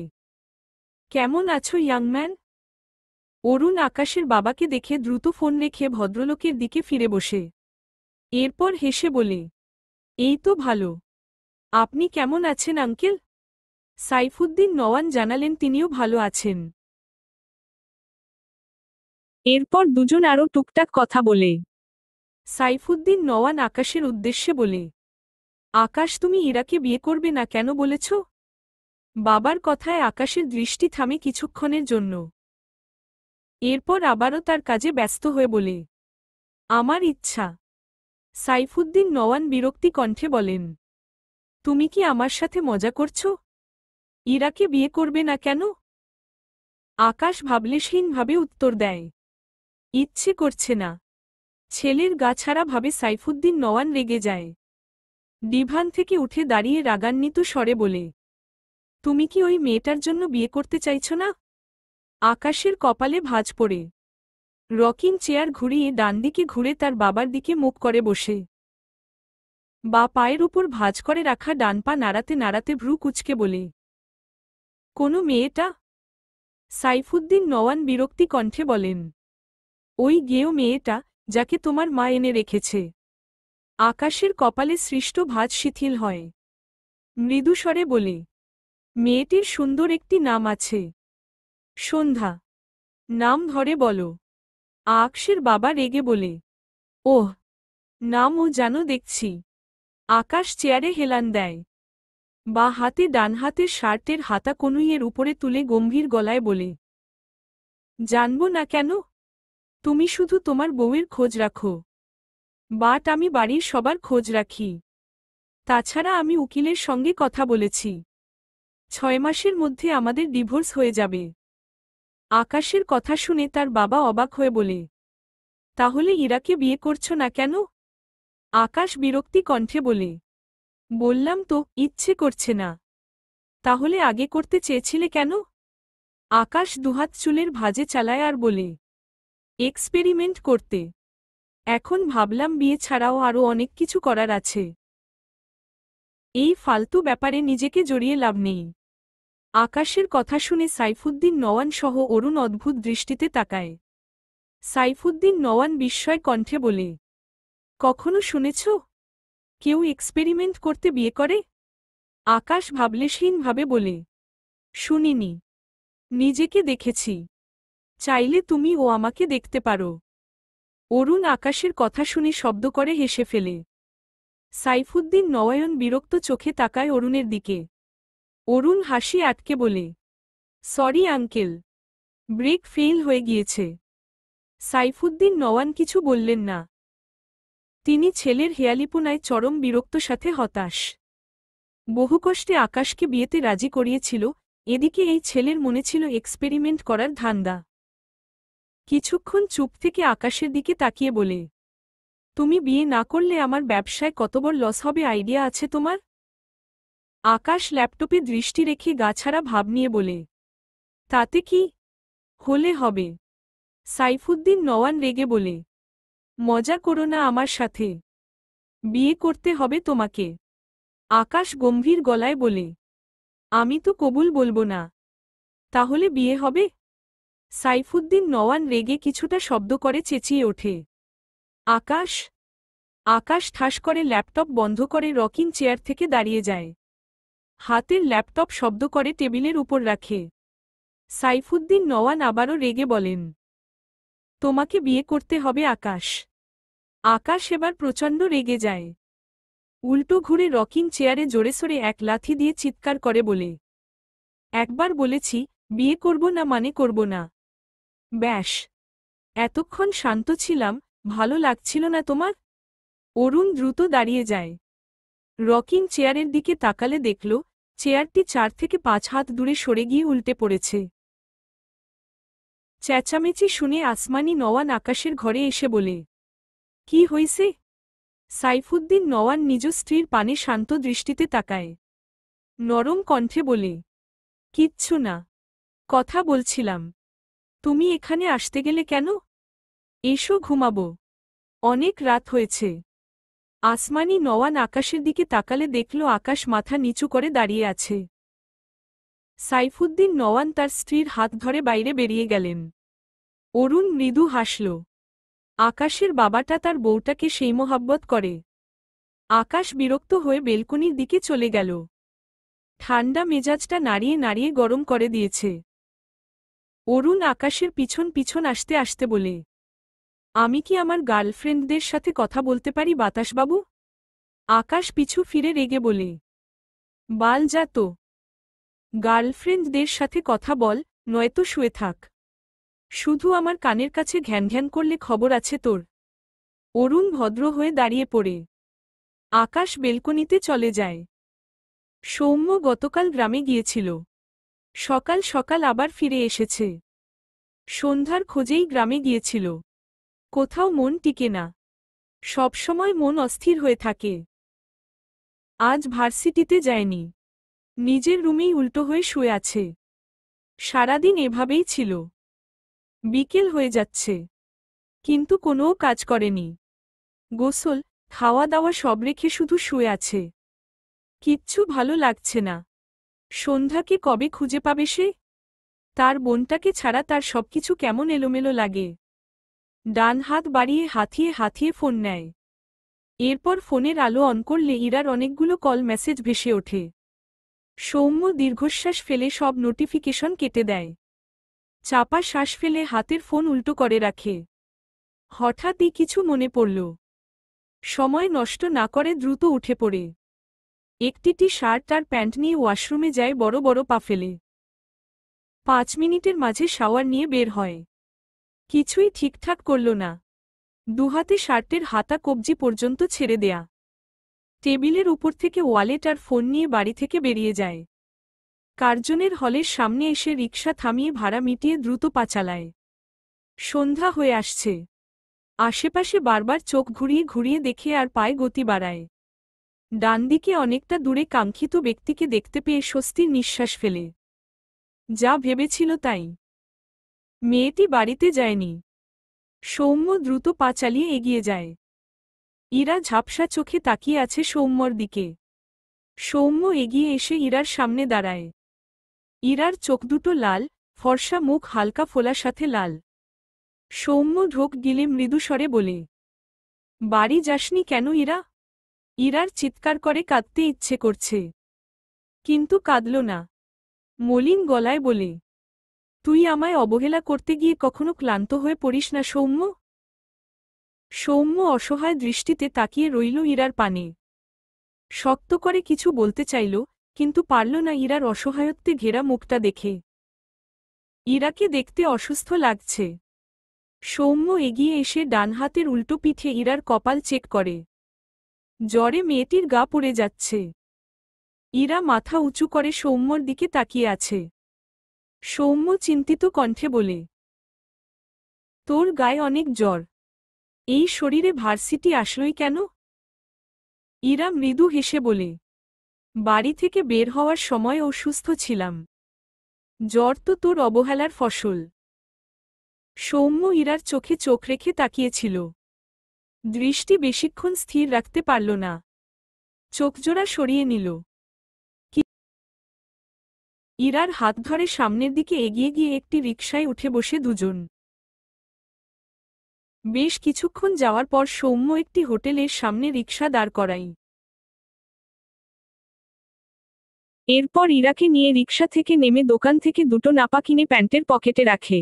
কেমন আছো ইয়াংম্যান? অরুণ আকাশের বাবাকে দেখে দ্রুত ফোন রেখে ভদ্রলোকের দিকে ফিরে বসে। এরপর হেসে বলে, এই তো ভালো। আপনি কেমন আছেন আঙ্কেল? সাইফুদ্দিন নওয়ান জানালেন তিনিও ভালো আছেন। এরপর দুজন আরও টুকটাক কথা বলে। সাইফুদ্দিন নওয়ান আকাশের উদ্দেশ্যে বলে, আকাশ তুমি ইরাকে বিয়ে করবে না কেন বলেছ? বাবার কথায় আকাশের দৃষ্টি থামে কিছুক্ষণের জন্য। এরপর আবারও তার কাজে ব্যস্ত হয়ে বলে, আমার ইচ্ছা। সাইফুদ্দিন নওয়ান বিরক্তি কণ্ঠে বলেন, তুমি কি আমার সাথে মজা করছ? ইরাকে বিয়ে করবে না কেন? আকাশ ভাবলেশহীনভাবে উত্তর দেয়, ইচ্ছে করছে না। ছেলের গা ছাড়া ভাবে সাইফুদ্দিন নওয়ান রেগে যায়। ডিভান থেকে উঠে দাঁড়িয়ে রাগান্বিত স্বরে বলে, তুমি কি ওই মেয়েটার জন্য বিয়ে করতে চাইছ না? আকাশের কপালে ভাঁজ পড়ে। রকিং চেয়ার ঘুরিয়ে ডানদিকে ঘুরে তার বাবার দিকে মুখ করে বসে। বা পায়ের উপর ভাঁজ করে রাখা ডান পা নাড়াতে নাড়াতে ভ্রু কুঁচকে বলে, কোনো মেয়েটা? সাইফুদ্দিন নওয়ান বিরক্তি কণ্ঠে বলেন, ওই গেঁয়ো মেয়েটা, যাকে তোমার মা এনে রেখেছে। আকাশের কপালে সৃষ্ট ভাঁজ শিথিল হয়। মৃদুস্বরে বলে, মেয়েটির সুন্দর একটি নাম আছে। সন্ধ্যা। নাম ধরে বলো। আকাশের বাবা রেগে বলে, ওহ, নাম ও জানো দেখছি। আকাশ চেয়ারে হেলান দেয়। বা হাতে ডান হাতের শার্টের হাতা কনুইয়ের উপরে তুলে গম্ভীর গলায় বলে, জানব না কেন? তুমি শুধু তোমার বউয়ের খোঁজ রাখো। বাট আমি বাড়ির সবার খোঁজ রাখি। তাছাড়া আমি উকিলের সঙ্গে কথা বলেছি। 6 মাসের মধ্যে আমাদের ডিভোর্স হয়ে যাবে। আকাশের কথা শুনে তার বাবা অবাক হয়ে বলে, তাহলে ইরাকে বিয়ে করছো না কেন? আকাশ বিরক্তি কণ্ঠে বলে, বললাম তো ইচ্ছে করছে না। তাহলে আগে করতে চেয়েছিলে কেন? আকাশ দুহাত চুলের ভাঁজে চালায় আর বলে, এক্সপেরিমেন্ট করতে। এখন ভাবলাম বিয়ে ছাড়াও আরও অনেক কিছু করার আছে। এই ফালতু ব্যাপারে নিজেকে জড়িয়ে লাভ নেই। আকাশের কথা শুনে সাইফুদ্দিন নওয়ান সহ অরুণ অদ্ভুত দৃষ্টিতে তাকায়। সাইফুদ্দিন নওয়ান বিস্ময় কণ্ঠে বলে, কখনো শুনেছ কেউ এক্সপেরিমেন্ট করতে বিয়ে করে? আকাশ ভাবলেশহীনভাবে বলে, শুনিনি। নিজেকে দেখেছি। চাইলে তুমি ও আমাকে দেখতে পারো। অরুণ আকাশের কথা শুনে শব্দ করে হেসে ফেলে। সাইফুদ্দিন নওয়ায়ন বিরক্ত চোখে তাকায় অরুণের দিকে। অরুণ হাসি আটকে বলে, সরি আঙ্কেল, ব্রেক ফেল হয়ে গিয়েছে। সাইফুদ্দিন নওয়ান কিছু বললেন না। তিনি ছেলের হেয়ালিপনায় চরম বিরক্ত সাথে হতাশ। বহু কষ্টে আকাশকে বিয়েতে রাজি করিয়েছিল, এদিকে এই ছেলের মনে ছিল এক্সপেরিমেন্ট করার ধান্দা। কিছুক্ষণ চুপ থেকে আকাশের দিকে তাকিয়ে বলে, তুমি বিয়ে না করলে আমার ব্যবসায় কত বড় লস হবে আইডিয়া আছে তোমার? আকাশ ল্যাপটপে দৃষ্টি রেখে গাছাড়া ভাব নিয়ে বলে, তাতে কি হলে হবে? সাইফুদ্দিন নওয়ান রেগে বলে, মজা করো না আমার সাথে। বিয়ে করতে হবে তোমাকে। আকাশ গম্ভীর গলায় বলে, আমি তো কবুল বলবো না। তাহলে বিয়ে হবে? সাইফুদ্দিন নওয়ান রেগে কিছুটা শব্দ করে চেঁচিয়ে ওঠে, আকাশ! আকাশ ঠাস করে ল্যাপটপ বন্ধ করে রকিং চেয়ার থেকে দাঁড়িয়ে যায়। হাতের ল্যাপটপ শব্দ করে টেবিলের উপর রাখে। সাইফুদ্দিন নওয়ান আবারও রেগে বলেন, তোমাকে বিয়ে করতে হবে আকাশ। আকাশ এবার প্রচণ্ড রেগে যায়। উল্টো ঘুরে রকিং চেয়ারে জোরেসোরে এক লাথি দিয়ে চিৎকার করে বলে, একবার বলেছি বিয়ে করব না মানে করব না। ব্যাস। এতক্ষণ শান্ত ছিলাম, ভালো লাগছিল না তোমার? অরুণ দ্রুত দাঁড়িয়ে যায়। রকিং চেয়ারের দিকে তাকালে দেখল চেয়ারটি 4 থেকে 5 হাত দূরে সরে গিয়ে উল্টে পড়েছে। চেঁচামেচি শুনে আসমানি নওয়ান আকাশের ঘরে এসে বলে, কি হইছে? সাইফুদ্দিন নওয়ান নিজ স্ত্রীর পানে শান্ত দৃষ্টিতে তাকায়। নরম কণ্ঠে বলে, কিচ্ছু না, কথা বলছিলাম। তুমি এখানে আসতে গেলে কেন? এসো ঘুমাবো, অনেক রাত হয়েছে। আসমানি নওয়ান আকাশের দিকে তাকালে দেখল আকাশ মাথা নিচু করে দাঁড়িয়ে আছে। সাইফুদ্দিন নওয়ান তার স্ত্রীর হাত ধরে বাইরে বেরিয়ে গেলেন। অরুণ মৃদু হাসল। আকাশের বাবাটা তার বউটাকে সেই মোহাব্বত করে। আকাশ বিরক্ত হয়ে বেলকনির দিকে চলে গেল। ঠান্ডা মেজাজটা নাড়িয়ে নাড়িয়ে গরম করে দিয়েছে। অরুণ আকাশের পিছন পিছন আসতে আসতে বলে, আমি কি আমার গার্লফ্রেন্ডদের সাথে কথা বলতে পারি বাতাসবাবু? আকাশ পিছু ফিরে রেগে বলে, বাল যা তো। গার্লফ্রেন্ডদের সাথে কথা বল, নয়তো শুয়ে থাক। শুধু আমার কানের কাছে ঘ্যানঘ্যান করলে খবর আছে তোর। অরুণ ভদ্র হয়ে দাঁড়িয়ে পড়ে। আকাশ বেলকনিতে চলে যায়। সৌম্য গতকাল গ্রামে গিয়েছিল। সকাল সকাল আবার ফিরে এসেছে। সন্ধ্যার খোঁজেই গ্রামে গিয়েছিল। কোথাও মন টিকে না। সবসময় মন অস্থির হয়ে থাকে। আজ ভার্সিটিতে যায়নি। নিজের রুমেই উল্টো হয়ে শুয়ে আছে। সারাদিন এভাবেই ছিল। বিকেল হয়ে যাচ্ছে, কিন্তু কোনোও কাজ করেনি। গোসল, খাওয়া দাওয়া সব রেখে শুধু শুয়ে আছে। কিচ্ছু ভালো লাগছে না। সন্ধ্যাকে কবে খুঁজে পাবে সে? তার বোনটাকে ছাড়া তার সবকিছু কেমন এলোমেলো লাগে। ডান হাত বাড়িয়ে হাতিয়ে হাতিয়ে ফোন নেয়। এরপর ফোনের আলো অন করলে ইরার অনেকগুলো কল মেসেজ ভেসে ওঠে। সৌম্য দীর্ঘশ্বাস ফেলে সব নোটিফিকেশন কেটে দেয়। চাপা শ্বাস ফেলে হাতের ফোন উল্টো করে রাখে। হঠাৎই কিছু মনে পড়ল। সময় নষ্ট না করে দ্রুত উঠে পড়ে একটি শার্ট আর প্যান্ট নিয়ে ওয়াশরুমে যায়, বড় বড় পা ফেলে। 5 মিনিটের মাঝে শাওয়ার নিয়ে বের হয়। কিছুই ঠিকঠাক করল না। দুহাতে শার্টের হাতা কবজি পর্যন্ত ছেড়ে দেয়া। টেবিলের উপর থেকে ওয়ালেট আর ফোন নিয়ে বাড়ি থেকে বেরিয়ে যায়। কার্জনের হলের সামনে এসে রিকশা থামিয়ে ভাড়া মিটিয়ে দ্রুত পা চালায়। সন্ধ্যা হয়ে আসছে। আশেপাশে বারবার চোখ ঘুরিয়ে ঘুরিয়ে দেখে আর পায়ে গতি বাড়ায়। ডানদিকে অনেকটা দূরে কাঙ্ক্ষিত ব্যক্তিকে দেখতে পেয়ে স্বস্তির নিঃশ্বাস ফেলে। যা ভেবেছিল তাই। মেয়েটি বাড়িতে যায়নি। সৌম্য দ্রুত পা চালিয়ে এগিয়ে যায়। ইরা ঝাপসা চোখে তাকিয়ে আছে সৌম্যর দিকে। সৌম্য এগিয়ে এসে ইরার সামনে দাঁড়ায়। ইরার চোখ দুটো লাল, ফর্সা মুখ হালকা ফোলার সাথে লাল। সৌম্য ঢোক গিলে মৃদুস্বরে বলে, বাড়ি যাসনি কেন ইরা? ইরার চিৎকার করে কাঁদতে ইচ্ছে করছে, কিন্তু কাঁদল না। মলিন গলায় বলে, তুই আমায় অবহেলা করতে গিয়ে কখনো ক্লান্ত হয়ে পড়িস না সৌম্য? সৌম্য অসহায় দৃষ্টিতে তাকিয়ে রইল ইরার পানে। শক্ত করে কিছু বলতে চাইল, কিন্তু পারল না ইরার অসহায়ত্বে ঘেরা মুখটা দেখে। ইরাকে দেখতে অসুস্থ লাগছে। সৌম্য এগিয়ে এসে ডান হাতের উল্টো পিঠে ইরার কপাল চেক করে। জ্বরে মেয়েটির গা পুড়ে যাচ্ছে। ইরা মাথা উঁচু করে সৌম্যর দিকে তাকিয়ে আছে। সৌম্য চিন্তিত কণ্ঠে বলে, তোর গায়ে অনেক জ্বর। এই শরীরে ভার্সিটি আসলই কেন? ইরা মৃদু হেসে বলে, বাড়ি থেকে বের হওয়ার সময় অসুস্থ ছিলাম। জ্বর তো তোর অবহেলার ফসল। সৌম্য ইরার চোখে চোখ রেখে তাকিয়েছিল। দৃষ্টি বেশিক্ষণ স্থির রাখতে পারল না। চোখজোড়া সরিয়ে নিল। ইরার হাত ধরে সামনের দিকে এগিয়ে গিয়ে একটি রিকশায় উঠে বসে দুজন। বেশ কিছুক্ষণ যাওয়ার পর সৌম্য একটি হোটেলের সামনে রিকশা দাঁড় করায়। এরপর ইরাকে নিয়ে রিকশা থেকে নেমে দোকান থেকে দুটো নাপা কিনে প্যান্টের পকেটে রাখে।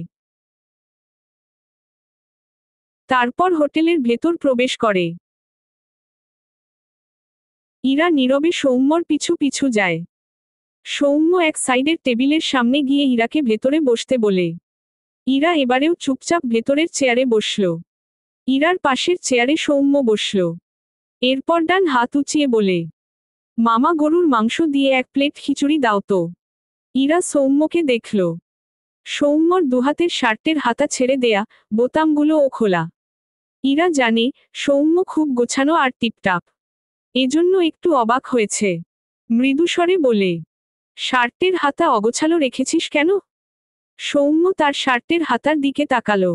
তারপর হোটেলের ভেতর প্রবেশ করে। ইরা নীরবে সৌম্যর পিছু পিছু যায়। সৌম্য এক সাইডের টেবিলের সামনে গিয়ে ইরাকে ভেতরে বসতে বলে। ইরা এবারেও চুপচাপ ভেতরের চেয়ারে বসল। ইরার পাশের চেয়ারে সৌম্য বসল। এরপর ডান হাত উঁচিয়ে বলে, মামা গরুর মাংস দিয়ে 1 প্লেট খিচুড়ি দাও তো। ইরা সৌম্যকে দেখল। সৌম্যর দুহাতের শার্টের হাতা ছেড়ে দেয়া, বোতামগুলোও খোলা। ইরা জানে সৌম্য খুব গোছানো আর টিপটাপ। এজন্য একটু অবাক হয়েছে। মৃদুস্বরে বলে, শার্টের হাতা অগোছালো রেখেছিস কেন? সৌম্য তার শার্টের হাতার দিকে তাকালো।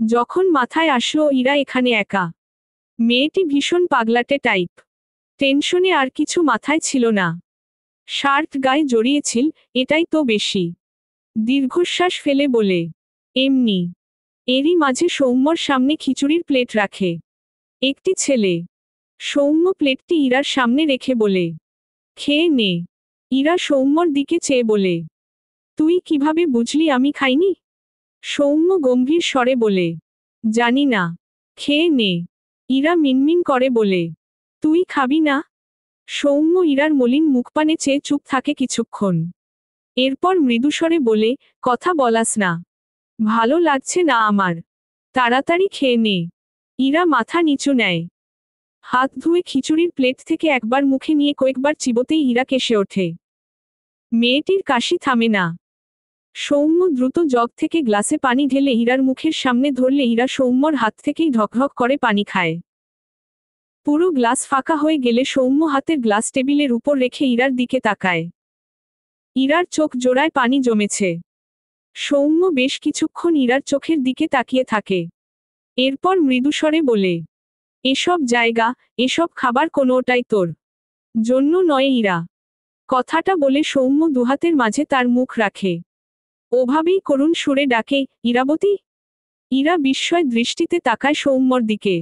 যখন মাথায় আসলো ইরা এখানে একা। মেয়েটি ভীষণ পাগলাটে টাইপ। টেনশনে আর কিছু মাথায় ছিল না। শার্ট গায়ে জড়িয়েছিল, এটাই তো বেশি। দীর্ঘশ্বাস ফেলে বলে, এমনি। এরই মাঝে সৌম্যর সামনে খিচুড়ির প্লেট রাখে একটি ছেলে। সৌম্য প্লেটটি ইরার সামনে রেখে বলে, খেয়ে নে। ইরা সৌম্যর দিকে চেয়ে বলে, তুই কিভাবে বুঝলি আমি খাইনি? সৌম্য গম্ভীর স্বরে বলে, জানি না। খেয়ে নে। ইরা মিনমিন করে বলে, তুই খাবি না? সৌম্য ইরার মলিন মুখপানে চেয়ে চুপ থাকে কিছুক্ষণ। এরপর মৃদুস্বরে বলে, কথা বলাস না। ভালো লাগছে না আমার। তাড়াতাড়ি খেয়ে নে। ইরা মাথা নিচু নেয়। হাত ধুয়ে খিচুড়ির প্লেট থেকে একবার মুখে নিয়ে কয়েকবার চিবোতেই ইরা কেসে ওঠে। মেয়েটির কাশি থামে না। সৌম্য দ্রুত জগ থেকে গ্লাসে পানি ঢেলে ইরার মুখের সামনে ধরলে ইরা সৌম্যর হাত থেকেই ঢকঢক করে পানি খায়। পুরো গ্লাস ফাঁকা হয়ে গেলে সৌম্য হাতের গ্লাস টেবিলের উপর রেখে ইরার দিকে তাকায়। ইরার চোখ জোড়ায় পানি জমেছে। সৌম্য বেশ কিছুক্ষণ ইরার চোখের দিকে তাকিয়ে থাকে। এরপর মৃদুস্বরে বলে, এসব জায়গা, এসব খাবার কোনোটাই তোর জন্য নয় ইরা। কথাটা বলে সৌম্য দুহাতের মাঝে তার মুখ রাখে। ওভাবেই করুণ সুরে ডাকে, ইরাবতী। ইরা বিস্ময় দৃষ্টিতে তাকায় সৌম্যর দিকে।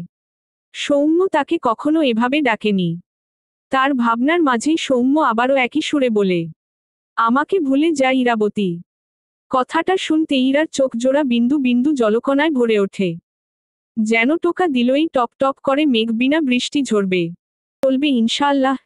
সৌম্য তাকে কখনো এভাবে ডাকেনি। তার ভাবনার মাঝেই সৌম্য আবারও একই সুরে বলে, আমাকে ভুলে যা ইরাবতী। কথাটা শুনতে ইরার চোখ জোড়া বিন্দু বিন্দু জলকণায় ভরে ওঠে। যেন টোকা দিলই টপ টপ করে মেঘ বিনা বৃষ্টি ঝরবে। চলবে ইনশাআল্লাহ।